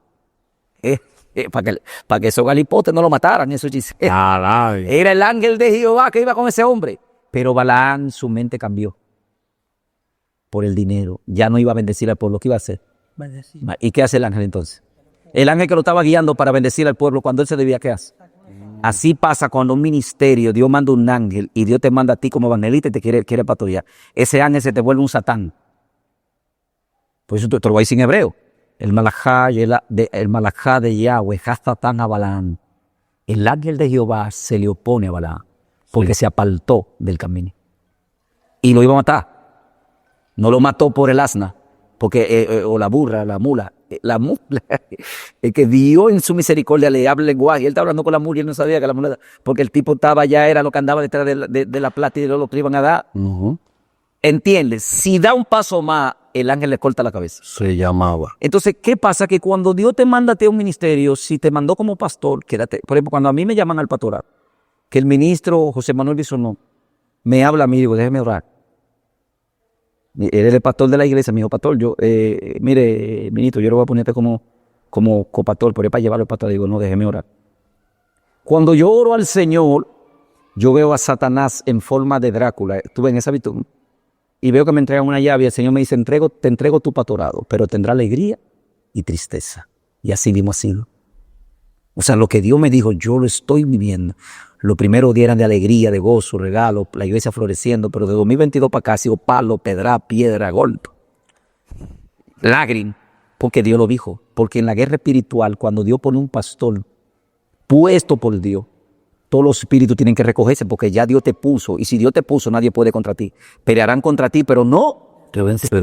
Para que esos galipotes no lo mataran, eso era el ángel de Jehová que iba con ese hombre. Pero Balaam, su mente cambió por el dinero. Ya no iba a bendecir al pueblo. ¿Qué iba a hacer? Bendecir. ¿Y qué hace el ángel entonces? El ángel que lo estaba guiando para bendecir al pueblo, cuando él se debía, ¿qué hace? Así pasa cuando un ministerio, Dios manda un ángel y Dios te manda a ti como evangelista y te quiere patrullar. Ese ángel se te vuelve un satán. Por eso te lo voy a decir en hebreo. El malajá de Yahweh, Satán a Balaam. El ángel de Jehová se le opone a Balaam porque se apartó del camino. Y lo iba a matar. No lo mató por el asna, porque, o la burra, la mula. La mula, es que Dios en su misericordia le habla el lenguaje. Él estaba hablando con la mula y él no sabía que la mula, porque el tipo era lo que andaba detrás de la plata y de lo que le iban a dar. ¿Entiendes? Si da un paso más, el ángel le corta la cabeza.
Se llamaba.
Entonces, ¿qué pasa? Que cuando Dios te manda a ti a un ministerio, si te mandó como pastor, quédate. Por ejemplo, cuando a mí me llaman al pastorado, que el ministro José Manuel Bisonó me habla a mí, digo, déjeme orar. Él es el pastor de la iglesia, me dijo, pastor, mire, ministro, yo lo voy a ponerte como copastor, pero es para llevarlo al pastor. Digo, no, déjeme orar. Cuando yo oro al Señor, yo veo a Satanás en forma de Drácula. Estuve en esa virtud. Y veo que me entregan una llave y el Señor me dice, te entrego tu pastorado, pero tendrá alegría y tristeza. Y así mismo ha sido. O sea, lo que Dios me dijo, yo lo estoy viviendo. Los primeros días eran de alegría, de gozo, regalo, la iglesia floreciendo, pero de 2022 para acá ha sido palo, pedra, piedra, golpe, lágrimas. porque Dios lo dijo. Porque en la guerra espiritual, cuando Dios pone un pastor puesto por Dios, todos los espíritus tienen que recogerse porque ya Dios te puso. Y si Dios te puso, nadie puede contra ti. Pelearán contra ti, pero no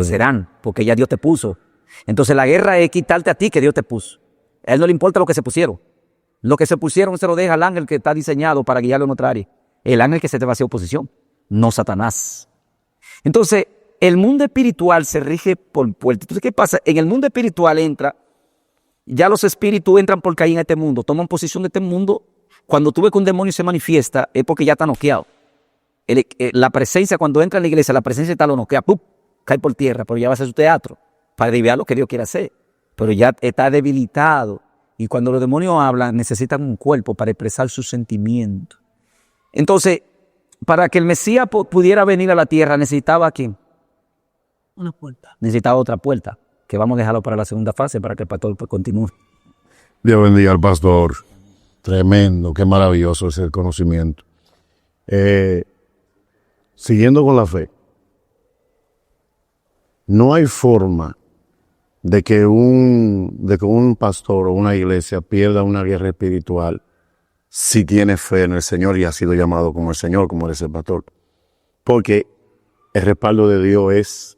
serán, porque ya Dios te puso. Entonces la guerra es quitarte a ti que Dios te puso. A él no le importa lo que se pusieron. Lo que se pusieron se lo deja al ángel que está diseñado para guiarlo en otra área. El ángel que se te va a hacer oposición, no Satanás. Entonces, el mundo espiritual se rige por puertas. Entonces, ¿qué pasa? En el mundo espiritual ya los espíritus entran por caer en este mundo, toman posición de este mundo. Cuando tú ves que un demonio se manifiesta, es porque ya está noqueado. La presencia, cuando entra en la iglesia, la presencia está lo noquea, ¡pum!, cae por tierra, pero ya va a ser su teatro para desviar lo que Dios quiere hacer. Pero ya está debilitado. Y cuando los demonios hablan, necesitan un cuerpo para expresar sus sentimientos. Entonces, para que el Mesías pudiera venir a la tierra, necesitaba ¿a quién?
Una puerta.
Necesitaba otra puerta, que vamos a dejarlo para la segunda fase, para que el pastor continúe.
Dios bendiga al pastor. Tremendo, qué maravilloso es el conocimiento. Siguiendo con la fe, no hay forma de que un pastor o una iglesia pierda una guerra espiritual si tiene fe en el Señor y ha sido llamado como el Señor, como eres el pastor. Porque el respaldo de Dios es,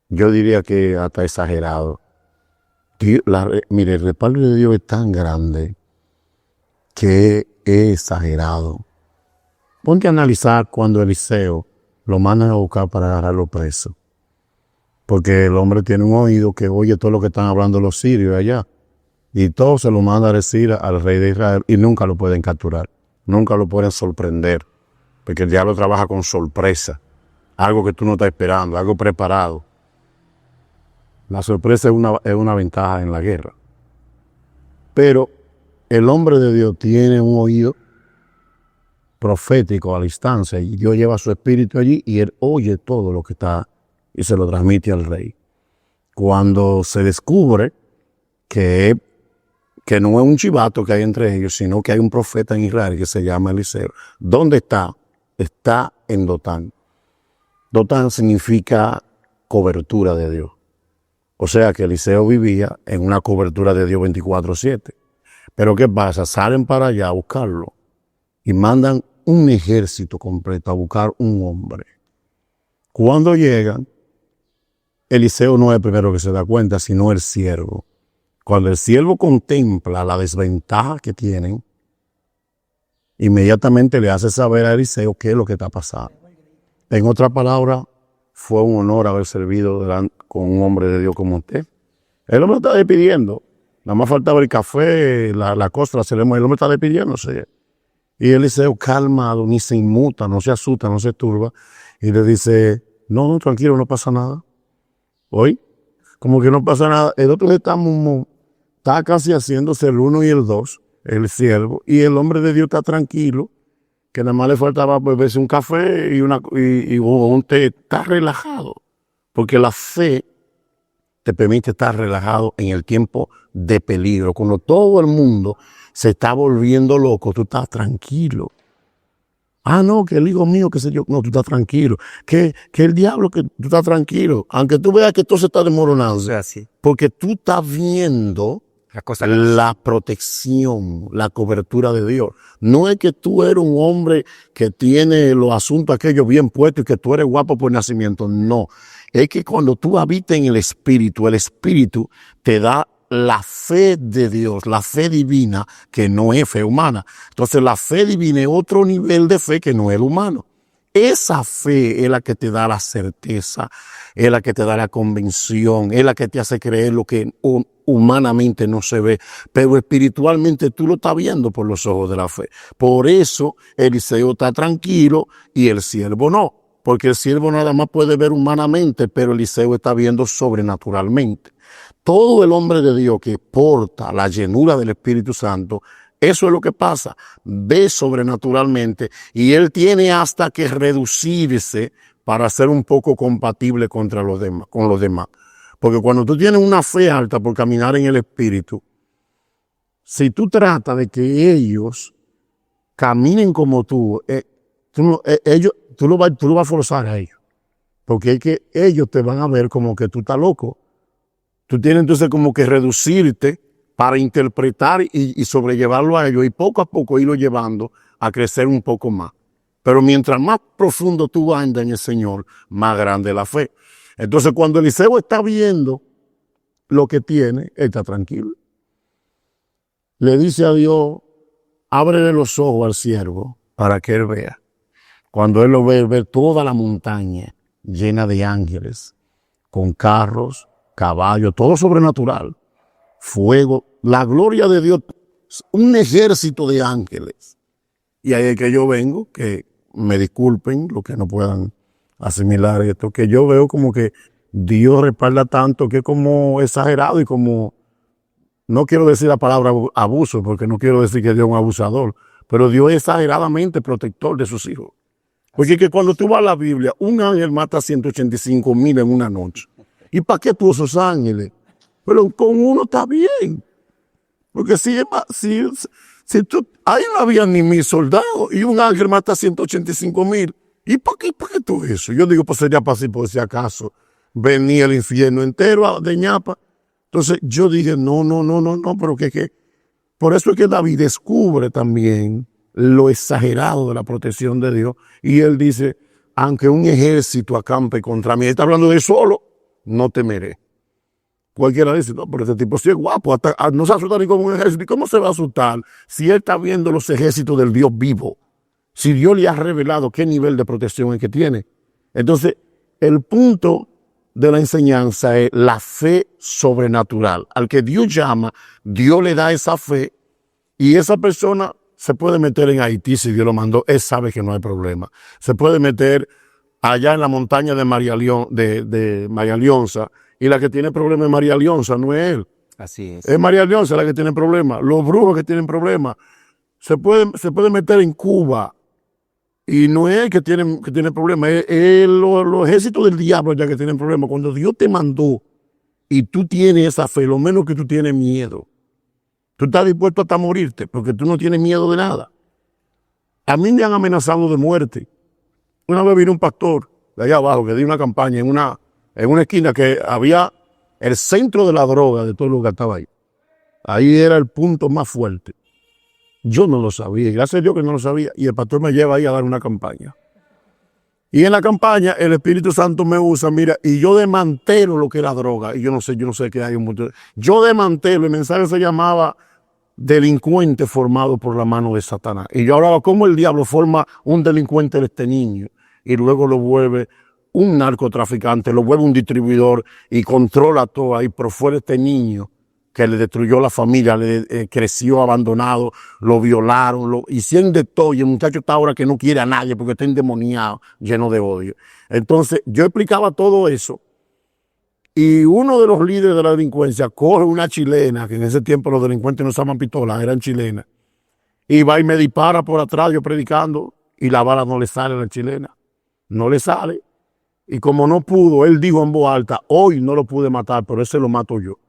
yo diría que hasta exagerado. Mire, el respaldo de Dios es tan grande que es exagerado. Ponte a analizar cuando Eliseo lo mandan a buscar para agarrarlo preso. Porque el hombre tiene un oído que oye todo lo que están hablando los sirios allá. Y todo se lo manda a decir al rey de Israel y nunca lo pueden capturar. Nunca lo pueden sorprender. Porque el diablo trabaja con sorpresa. Algo que tú no estás esperando, algo preparado. La sorpresa es una ventaja en la guerra. Pero el hombre de Dios tiene un oído profético a la distancia y Dios lleva su espíritu allí y él oye todo lo que está y se lo transmite al rey. Cuando se descubre que no es un chivato que hay entre ellos, sino que hay un profeta en Israel que se llama Eliseo. ¿Dónde está? Está en Dotán. Dotán significa cobertura de Dios. O sea que Eliseo vivía en una cobertura de Dios 24/7. Pero ¿qué pasa? Salen para allá a buscarlo y mandan un ejército completo a buscar un hombre. Cuando llegan, Eliseo no es el primero que se da cuenta, sino el siervo. Cuando el siervo contempla la desventaja que tienen, inmediatamente le hace saber a Eliseo qué es lo que está pasando. En otra palabra, fue un honor haber servido con un hombre de Dios como usted. El hombre está despidiendo. Nada más faltaba el café, la costra, el hombre está despidiéndose. Y Eliseo, calmado, ni se inmuta, no se asusta, no se turba. Y le dice, no, tranquilo, no pasa nada. Hoy, como que no pasa nada. El otro está casi haciéndose el 1 y el 2, el siervo. Y el hombre de Dios está tranquilo, que nada más le faltaba beberse un café y un té. Está relajado. Porque la fe te permite estar relajado en el tiempo de peligro. Cuando todo el mundo se está volviendo loco, tú estás tranquilo. Ah, no, que el hijo mío, qué sé yo. No, tú estás tranquilo. Que el diablo, que tú estás tranquilo. Aunque tú veas que todo se está desmoronando.
sea, sí.
Porque tú estás viendo la protección, la cobertura de Dios. No es que tú eres un hombre que tiene los asuntos aquellos bien puestos y que tú eres guapo por nacimiento. No. Es que cuando tú habitas en el Espíritu te da la fe de Dios, la fe divina, que no es fe humana. Entonces la fe divina es otro nivel de fe que no es el humano. Esa fe es la que te da la certeza, es la que te da la convicción, es la que te hace creer lo que humanamente no se ve, pero espiritualmente tú lo estás viendo por los ojos de la fe. Por eso Eliseo está tranquilo y el siervo no, porque el siervo nada más puede ver humanamente, pero Eliseo está viendo sobrenaturalmente. Todo el hombre de Dios que porta la llenura del Espíritu Santo, eso es lo que pasa, ve sobrenaturalmente y él tiene hasta que reducirse para ser un poco compatible con los demás. Porque cuando tú tienes una fe alta por caminar en el Espíritu, si tú tratas de que ellos caminen como tú lo vas a forzar a ellos. Porque es que ellos te van a ver como que tú estás loco. Tú tienes entonces como que reducirte para interpretar y sobrellevarlo a ellos y poco a poco irlo llevando a crecer un poco más. Pero mientras más profundo tú andas en el Señor, más grande la fe. Entonces cuando Eliseo está viendo lo que tiene, él está tranquilo. Le dice a Dios, ábrele los ojos al siervo para que él vea. Cuando él lo ve, él ve toda la montaña llena de ángeles, con carros, caballos, todo sobrenatural, fuego, la gloria de Dios, un ejército de ángeles. Y ahí es que yo vengo, que me disculpen los que no puedan asimilar esto, que yo veo como que Dios respalda tanto que es como exagerado y como, no quiero decir la palabra abuso, porque no quiero decir que Dios es un abusador, pero Dios es exageradamente protector de sus hijos. Porque que cuando tú vas a la Biblia, un ángel mata 185,000 en una noche. ¿Y para qué tú esos ángeles? Pero con uno está bien. Porque si tú, ahí no había ni 1,000 soldados y un ángel mata 185,000. ¿Y para qué tú eso? Yo digo, pues sería para por si acaso venía el infierno entero de ñapa. Entonces yo dije, no, pero que por eso es que David descubre también lo exagerado de la protección de Dios. Y él dice, aunque un ejército acampe contra mí, él está hablando de él solo, no temeré. Cualquiera dice, no, pero este tipo sí es guapo, hasta, no se asusta ni con un ejército. ¿Y cómo se va a asustar si él está viendo los ejércitos del Dios vivo? Si Dios le ha revelado qué nivel de protección es que tiene. Entonces, el punto de la enseñanza es la fe sobrenatural. Al que Dios llama, Dios le da esa fe y esa persona se puede meter en Haití si Dios lo mandó. Él sabe que no hay problema. Se puede meter allá en la montaña de María Leonza y la que tiene problema es María Leonza, no es él.
Así es.
Es María Leonza la que tiene problemas. Los brujos que tienen problemas. Se puede meter en Cuba y no es él que tiene problemas. Es los ejércitos del diablo ya que tienen problemas. Cuando Dios te mandó y tú tienes esa fe, lo menos que tú tienes miedo. Tú estás dispuesto hasta morirte porque tú no tienes miedo de nada. A mí me han amenazado de muerte. Una vez vino un pastor de allá abajo que dio una campaña en una esquina que había el centro de la droga de todo lo que estaba ahí. Ahí era el punto más fuerte. Yo no lo sabía, gracias a Dios que no lo sabía. Y el pastor me lleva ahí a dar una campaña. Y en la campaña el Espíritu Santo me usa, mira, y yo desmantelo lo que era droga. Y yo no sé qué hay. Yo desmantelo, el mensaje se llamaba delincuente formado por la mano de Satanás. Y yo hablaba cómo el diablo forma un delincuente de este niño y luego lo vuelve un narcotraficante, lo vuelve un distribuidor y controla todo ahí, pero fuera este niño que le destruyó la familia, creció abandonado, lo violaron, lo hicieron de todo y el muchacho está ahora que no quiere a nadie porque está endemoniado, lleno de odio. Entonces yo explicaba todo eso y uno de los líderes de la delincuencia coge una chilena, que en ese tiempo los delincuentes no usaban pistolas, eran chilenas, y va y me dispara por atrás, yo predicando, y la bala no le sale a la chilena, no le sale. Y como no pudo, él dijo en voz alta, hoy no lo pude matar, pero ese lo mato yo.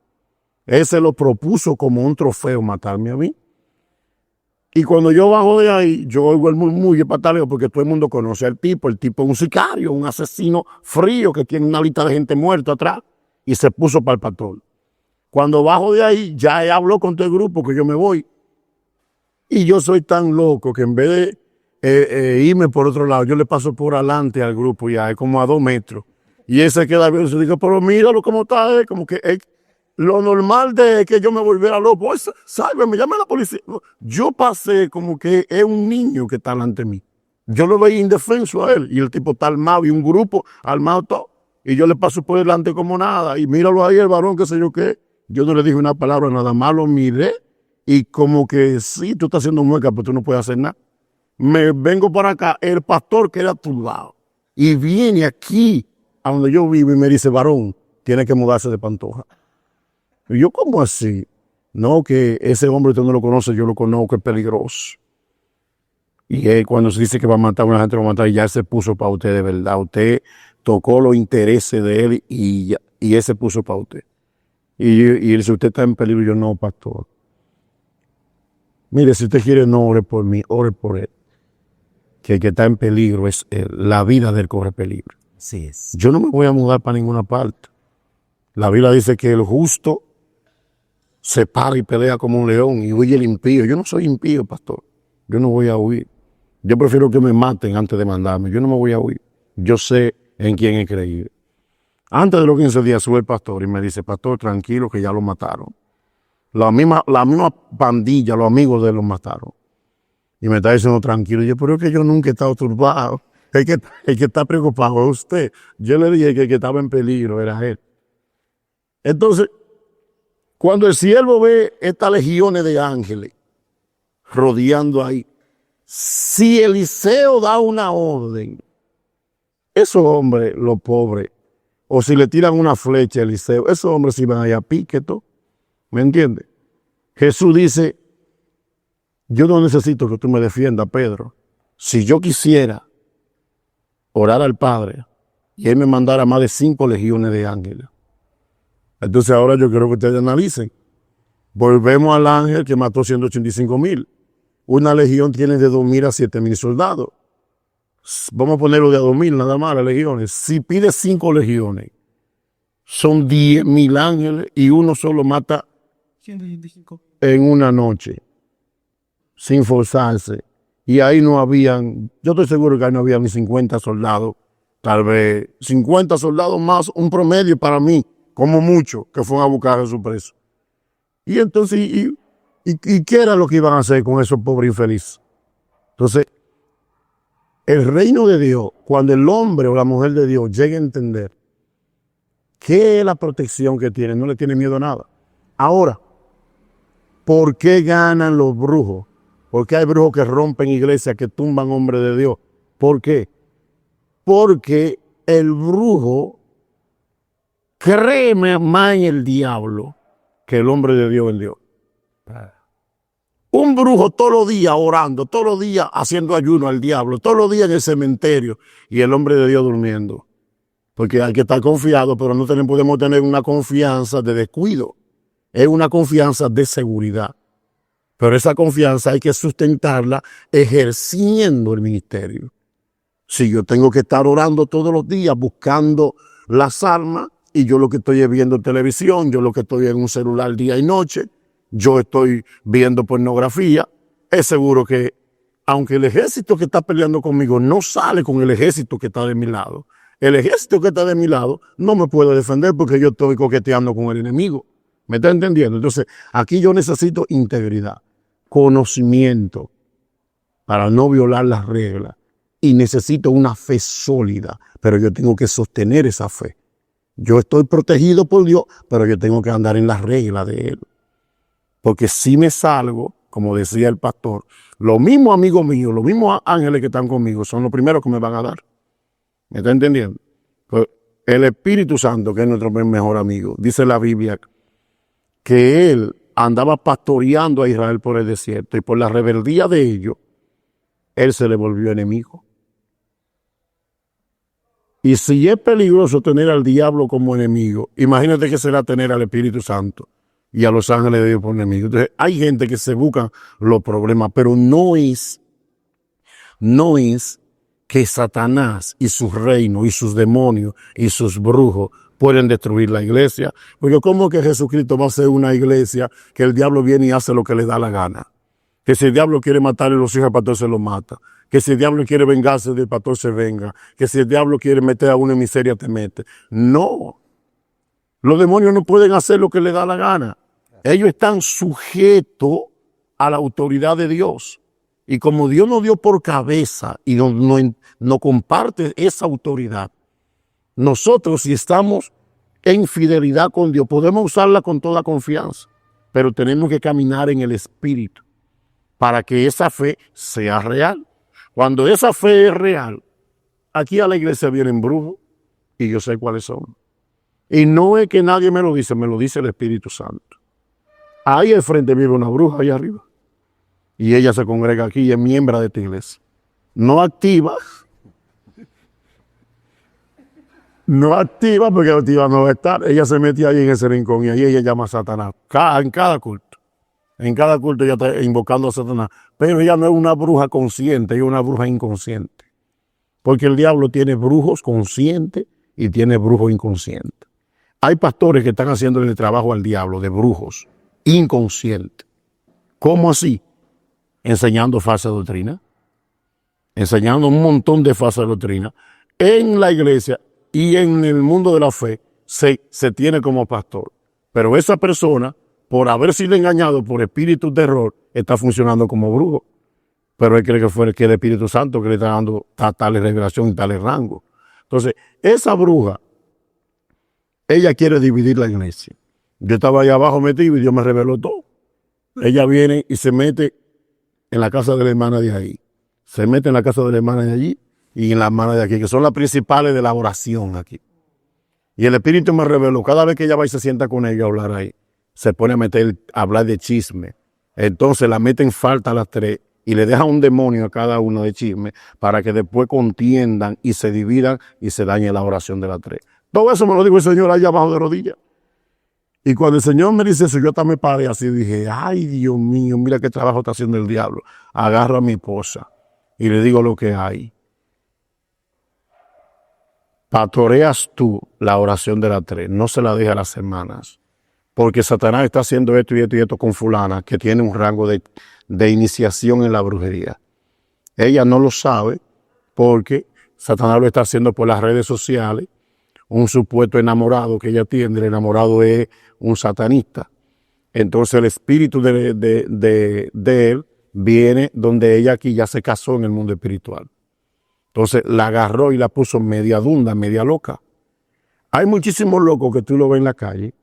Ese lo propuso como un trofeo matarme a mí. Y cuando yo bajo de ahí, yo oigo el murmullo y pataleo porque todo el mundo conoce al tipo. El tipo es un sicario, un asesino frío que tiene una lista de gente muerta atrás y se puso para el pastor. Cuando bajo de ahí, ya habló con todo el grupo que yo me voy. Y yo soy tan loco que en vez de irme por otro lado, yo le paso por adelante al grupo ya, como a 2 metros. Y él se queda viendo y se dice, pero míralo cómo está, como que lo normal de que yo me volviera loco, pues, sálveme, llame a la policía. Yo pasé como que es un niño que está delante de mí. Yo lo veía indefenso a él y el tipo está armado y un grupo armado todo. Y yo le paso por delante como nada y míralo ahí el varón, qué sé yo qué. Yo no le dije una palabra, nada más lo miré y como que sí, tú estás haciendo mueca, pero tú no puedes hacer nada. Me vengo para acá, el pastor queda turbado y viene aquí a donde yo vivo y me dice, varón, tiene que mudarse de Pantoja. Y yo, ¿cómo así? No, que ese hombre usted no lo conoce, yo lo conozco, es peligroso. Y él, cuando se dice que va a matar a una gente, lo va a matar, y ya se puso para usted de verdad. Usted tocó los intereses de él y él se puso para usted. Y él dice, usted está en peligro. Yo, no, pastor. Mire, si usted quiere, no ore por mí, ore por él. Que el que está en peligro es él. La vida de él corre peligro.
Así es.
Yo no me voy a mudar para ninguna parte. La Biblia dice que el justo se para y pelea como un león y huye el impío. Yo no soy impío, pastor. Yo no voy a huir. Yo prefiero que me maten antes de mandarme. Yo no me voy a huir. Yo sé en quién he creído. Antes de los 15 días sube el pastor y me dice, pastor, tranquilo que ya lo mataron. La misma pandilla, los amigos de él los mataron. Y me está diciendo tranquilo. Yo, pero es que yo nunca he estado turbado. El que está preocupado es usted. Yo le dije que el que estaba en peligro era él. Entonces, cuando el siervo ve estas legiones de ángeles rodeando ahí, si Eliseo da una orden, esos hombres, los pobres, o si le tiran una flecha a Eliseo, esos hombres se van allá a pique, todo. ¿Me entiendes? Jesús dice, yo no necesito que tú me defiendas, Pedro. Si yo quisiera orar al Padre y Él me mandara más de 5 legiones de ángeles. Entonces ahora yo quiero que ustedes analicen. Volvemos al ángel que mató 185,000. Una legión tiene de 2,000 a 7,000 soldados. Vamos a ponerlo de a 2,000 nada más las legiones. Si pide 5 legiones, son 10,000 ángeles y uno solo mata
185.
en una noche, sin forzarse. Y ahí no habían, yo estoy seguro que ahí no había ni 50 soldados, tal vez 50 soldados más, un promedio para mí, como mucho, que fueron a buscar a Jesús preso. Y entonces, ¿y qué era lo que iban a hacer con esos pobres infelices? Entonces, el reino de Dios, cuando el hombre o la mujer de Dios llegue a entender qué es la protección que tiene, no le tiene miedo a nada. Ahora, ¿por qué ganan los brujos? ¿Por qué hay brujos que rompen iglesias, que tumban hombres de Dios? ¿Por qué? Porque el brujo cree más en el diablo que el hombre de Dios en Dios. Un brujo todos los días orando, todos los días haciendo ayuno al diablo, todos los días en el cementerio y el hombre de Dios durmiendo. Porque hay que estar confiado, pero no podemos tener una confianza de descuido. Es una confianza de seguridad. Pero esa confianza hay que sustentarla ejerciendo el ministerio. Si yo tengo que estar orando todos los días buscando las almas y yo lo que estoy es viendo televisión, yo lo que estoy en un celular día y noche, yo estoy viendo pornografía, es seguro que aunque el ejército que está peleando conmigo no sale con el ejército que está de mi lado, el ejército que está de mi lado no me puede defender porque yo estoy coqueteando con el enemigo. ¿Me está entendiendo? Entonces, aquí yo necesito integridad, conocimiento para no violar las reglas y necesito una fe sólida, pero yo tengo que sostener esa fe. Yo estoy protegido por Dios, pero yo tengo que andar en las reglas de Él. Porque si me salgo, como decía el pastor, los mismos amigos míos, los mismos ángeles que están conmigo son los primeros que me van a dar. ¿Me está entendiendo? Pues el Espíritu Santo, que es nuestro mejor amigo, dice la Biblia que Él andaba pastoreando a Israel por el desierto y por la rebeldía de ellos, Él se le volvió enemigo. Y si es peligroso tener al diablo como enemigo, imagínate que será tener al Espíritu Santo y a los ángeles de Dios por enemigos. Entonces, hay gente que se busca los problemas, pero no es que Satanás y su reino y sus demonios y sus brujos pueden destruir la iglesia. Porque ¿cómo que Jesucristo va a hacer una iglesia que el diablo viene y hace lo que le da la gana? Que si el diablo quiere matar a los hijos del pastor, se los mata. Que si el diablo quiere vengarse del pastor, se venga. Que si el diablo quiere meter a uno en miseria, te mete. No. Los demonios no pueden hacer lo que le da la gana. Ellos están sujetos a la autoridad de Dios. Y como Dios nos dio por cabeza y no comparte esa autoridad, nosotros, si estamos en fidelidad con Dios, podemos usarla con toda confianza, pero tenemos que caminar en el Espíritu para que esa fe sea real. Cuando esa fe es real, aquí a la iglesia vienen brujos y yo sé cuáles son. Y no es que nadie me lo dice el Espíritu Santo. Ahí al frente vive una bruja, allá arriba. Y ella se congrega aquí y es miembro de esta iglesia. No activa. No activa porque activa no va a estar. Ella se mete ahí en ese rincón y ahí ella llama a Satanás. En cada culto. En cada culto ella está invocando a Satanás. Pero ella no es una bruja consciente, ella es una bruja inconsciente. Porque el diablo tiene brujos conscientes y tiene brujos inconscientes. Hay pastores que están haciendo el trabajo al diablo de brujos, inconscientes. ¿Cómo así? Enseñando falsa doctrina, enseñando un montón de falsa doctrina en la iglesia y en el mundo de la fe se tiene como pastor. Pero esa persona, por haber sido engañado por espíritus de error, está funcionando como brujo. Pero él cree que fue el Espíritu Santo que le está dando tal revelación y tal rango. Entonces, esa bruja, ella quiere dividir la iglesia. Yo estaba allá abajo metido y Dios me reveló todo. Ella viene y se mete en la casa de la hermana de ahí. Se mete en la casa de la hermana de allí y en la hermana de aquí, que son las principales de la oración aquí. Y el Espíritu me reveló, cada vez que ella va y se sienta con ella a hablar ahí, se pone a hablar de chisme. Entonces la mete en falta a las tres y le deja un demonio a cada uno de chisme para que después contiendan y se dividan y se dañe la oración de las tres. Todo eso me lo dijo el Señor allá abajo de rodillas. Y cuando el Señor me dice eso, yo también me paré así y dije, ay Dios mío, mira qué trabajo está haciendo el diablo. Agarro a mi esposa y le digo lo que hay. Pastoreas tú la oración de las tres, no se la dejes a las hermanas. Porque Satanás está haciendo esto y esto y esto con fulana, que tiene un rango de iniciación en la brujería. Ella no lo sabe porque Satanás lo está haciendo por las redes sociales. Un supuesto enamorado que ella tiene, el enamorado es un satanista. Entonces el espíritu de él viene donde ella aquí ya se casó en el mundo espiritual. Entonces la agarró y la puso media dunda, media loca. Hay muchísimos locos que tú lo ves en la calle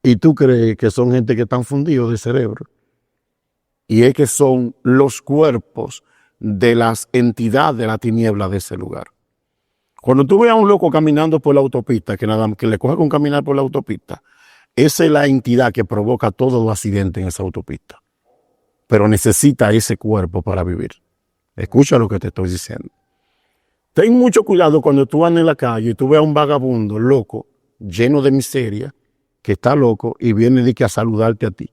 y tú crees que son gente que están fundidos de cerebro. Y es que son los cuerpos de las entidades de la tiniebla de ese lugar. Cuando tú ves a un loco caminando por la autopista, que le coge con caminar por la autopista, esa es la entidad que provoca todos los accidentes en esa autopista. Pero necesita ese cuerpo para vivir. Escucha lo que te estoy diciendo. Ten mucho cuidado cuando tú andas en la calle y tú ves a un vagabundo loco, lleno de miseria, que está loco y viene a saludarte a ti.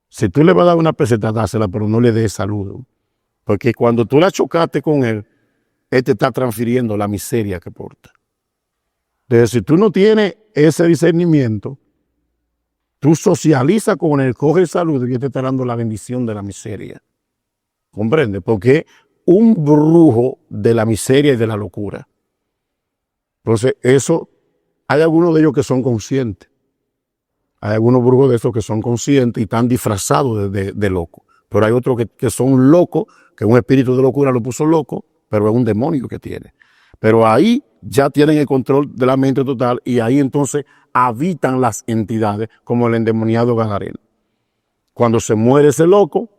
Si tú le vas a dar una peseta, dásela, pero no le des saludo. Porque cuando tú la chocaste con él te está transfiriendo la miseria que porta. Entonces, si tú no tienes ese discernimiento, tú socializas con él, coge el saludo y te está dando la bendición de la miseria. ¿Comprende? Porque un brujo de la miseria y de la locura. Entonces, eso, hay algunos de ellos que son conscientes. Hay algunos brujos de esos que son conscientes y están disfrazados de locos. Pero hay otros que son locos, que un espíritu de locura lo puso loco, pero es un demonio que tiene. Pero ahí ya tienen el control de la mente total y ahí entonces habitan las entidades como el endemoniado Gadareno. Cuando se muere ese loco,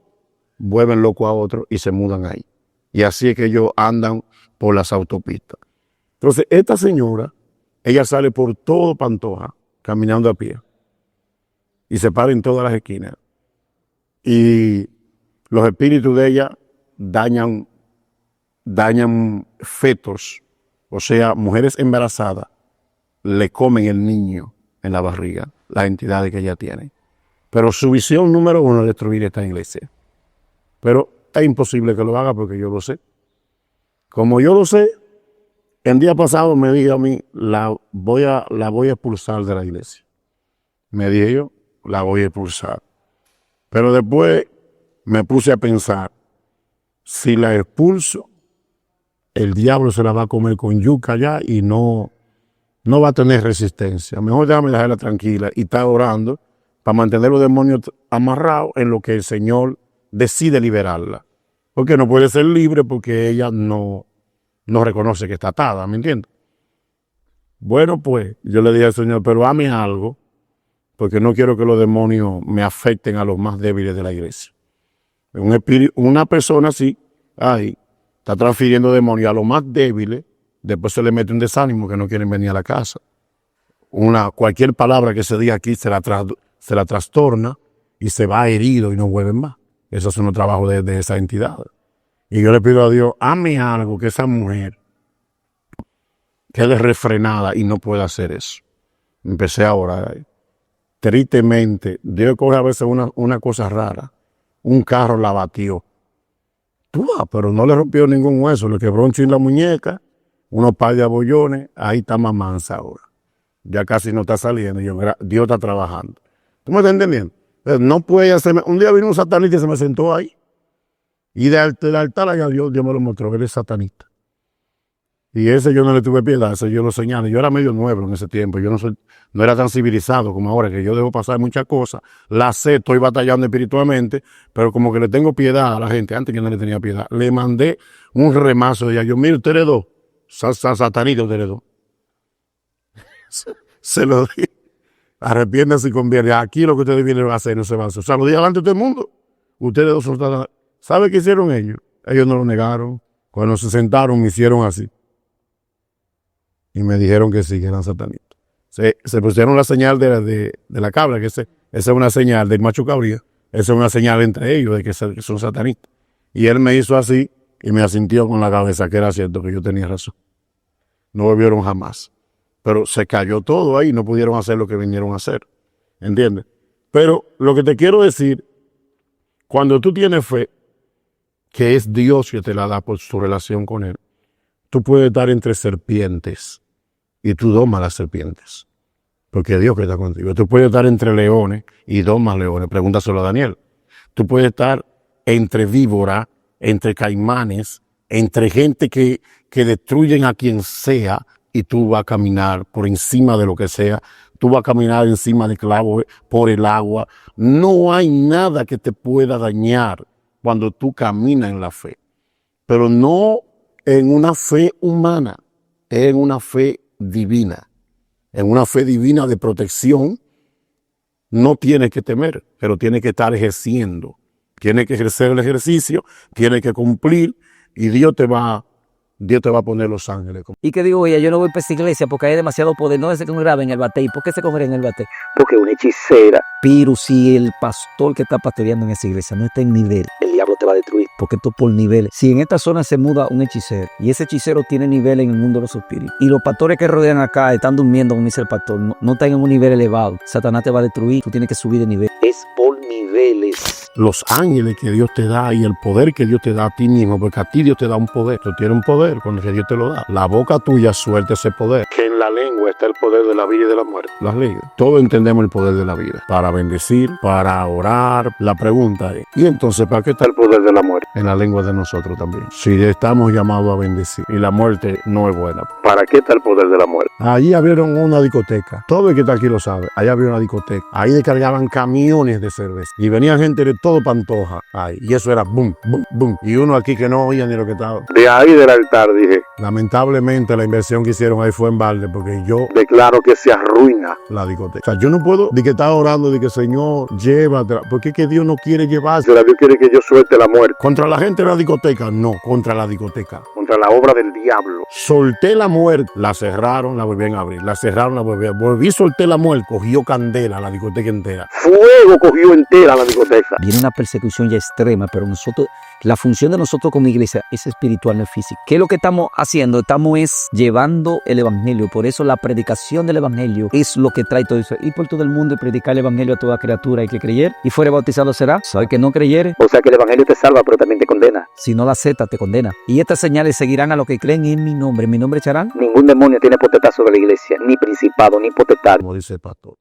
vuelven loco a otro y se mudan ahí. Y así es que ellos andan por las autopistas. Entonces, esta señora, ella sale por todo Pantoja, caminando a pie. Y se para en todas las esquinas. Y los espíritus de ella dañan fetos, o sea, mujeres embarazadas, le comen el niño en la barriga, las entidades que ella tiene. Pero su visión número uno es destruir esta iglesia. Pero es imposible que lo haga porque yo lo sé. Como yo lo sé, el día pasado me dijo a mí, la voy a expulsar de la iglesia. Me dije yo, la voy a expulsar. Pero después me puse a pensar, si la expulso, el diablo se la va a comer con yuca allá y no va a tener resistencia. Mejor déjame dejarla tranquila y estar orando para mantener los demonios amarrados en lo que el Señor decide liberarla. Porque no puede ser libre porque ella no reconoce que está atada, ¿me entiendes? Bueno, pues yo le dije al Señor, pero hazme algo, porque no quiero que los demonios me afecten a los más débiles de la iglesia. Una persona así, ahí, está transfiriendo demonios a los más débiles, después se le mete un desánimo que no quieren venir a la casa. Cualquier palabra que se diga aquí se la trastorna y se va herido y no vuelven más. Eso es un trabajo de esa entidad. Y yo le pido a Dios, hazme algo que esa mujer quede refrenada y no pueda hacer eso. Empecé a orar. Tristemente, Dios coge a veces una cosa rara. Un carro la batió. Pero no le rompió ningún hueso, le quebró un chin la muñeca, unos par de abollones, ahí está mamanza ahora. ya casi no está saliendo. Y yo, mira, Dios está trabajando. ¿Tú me estás entendiendo? No puede hacerme. Un día vino un satanista y se me sentó ahí. Y del altar allá Dios me lo mostró, que él es satanista. Y ese yo no le tuve piedad, ese yo lo señalé. Yo era medio nuevo en ese tiempo, yo no era tan civilizado como ahora, que yo debo pasar muchas cosas. La sé, estoy batallando espiritualmente, pero como que le tengo piedad a la gente, antes que no le tenía piedad. Le mandé un remazo de ella. Yo, mire, ustedes dos, satanita ustedes dos. Se lo dije. Arrepiéndanse y conviene. Aquí lo que ustedes vienen a hacer no se va a hacer. O sea, lo dije delante de todo el mundo. Ustedes dos son satanás. ¿Sabe qué hicieron ellos? Ellos no lo negaron. Cuando se sentaron, me hicieron así. Y me dijeron que sí, que eran satanistas. Se pusieron la señal de la cabra, que esa es una señal del macho cabría. Esa es una señal entre ellos de que son satanistas. Y él me hizo así y me asintió con la cabeza que era cierto, que yo tenía razón. No volvieron jamás. Pero se cayó todo ahí, no pudieron hacer lo que vinieron a hacer. ¿Entiendes? Pero lo que te quiero decir, cuando tú tienes fe, que es Dios que te la da por su relación con Él, tú puedes estar entre serpientes y tú domas las serpientes, porque es Dios que está contigo. Tú puedes estar entre leones y domas leones, pregúntaselo a Daniel. Tú puedes estar entre víboras, entre caimanes, entre gente que destruyen a quien sea, y tú vas a caminar por encima de lo que sea. Tú vas a caminar encima de clavos, por el agua. No hay nada que te pueda dañar cuando tú caminas en la fe. Pero no en una fe humana, es en una fe divina. En una fe divina de protección, no tienes que temer, pero tienes que estar ejerciendo. Tienes que ejercer el ejercicio, tienes que cumplir, y Dios te va a poner los ángeles.
Y que digo, oye, yo no voy para esa iglesia porque hay demasiado poder. No se congregaba en el bate. ¿Y por qué se congrega en el bate? Porque es una hechicera. Pero si el pastor que está pastoreando en esa iglesia no está en nivel, el diablo te va a destruir. Porque esto es por niveles. Si en esta zona se muda un hechicero y ese hechicero tiene nivel en el mundo de los espíritus, y los pastores que rodean acá están durmiendo, como dice el pastor, no están en un nivel elevado, Satanás te va a destruir. Tú tienes que subir de nivel. Es por niveles.
Los ángeles que Dios te da y el poder que Dios te da a ti mismo, porque a ti Dios te da un poder. Tú tienes un poder cuando Dios te lo da. La boca tuya suelta ese poder. Que en la lengua está el poder de la vida y de la muerte. Las leyes. Todos entendemos el poder de la vida. Para bendecir, para orar. La pregunta es, ¿y entonces para qué está el poder de la muerte? En la lengua de nosotros también. Si estamos llamados a bendecir y la muerte no es buena, ¿para qué está el poder de la muerte? Allí abrieron una discoteca. Todo el que está aquí lo sabe. Allá abrieron una discoteca. Ahí descargaban camiones de cerveza. Y venían gente de todo Pantoja. Ahí. Y eso era boom, boom, boom. Y uno aquí que no oía ni lo que estaba. De ahí del altar dije. Lamentablemente la inversión que hicieron ahí fue en balde, porque yo declaro que se arruina la discoteca. O sea, yo no puedo de que estar orando de que Señor, llévatela, porque es que Dios no quiere llevarse. Dios quiere que yo suelte la muerte. ¿Contra la gente de la discoteca? No, contra la discoteca. Contra la obra del diablo. Solté la muerte, la cerraron, la volvían a abrir. La cerraron, la volvían a abrir. Volví, solté la muerte, cogió candela la discoteca entera. Fuego cogió entera la discoteca.
Viene una persecución ya extrema, pero nosotros, la función de nosotros como iglesia es espiritual, no es física. ¿Qué es lo que estamos haciendo? Estamos llevando el evangelio. Por eso la predicación del evangelio es lo que trae todo eso. Ir por todo el mundo y predicar el evangelio a toda criatura y que creyere y fuere bautizado será. ¿Sabe que no creyere? O sea que el evangelio te salva, pero también te condena. Si no la aceptas, te condena. Y estas señales seguirán a los que creen en mi nombre. ¿En mi nombre echarán? Ningún demonio tiene potestad sobre la iglesia, ni principado, ni potestad.
Como dice el pastor.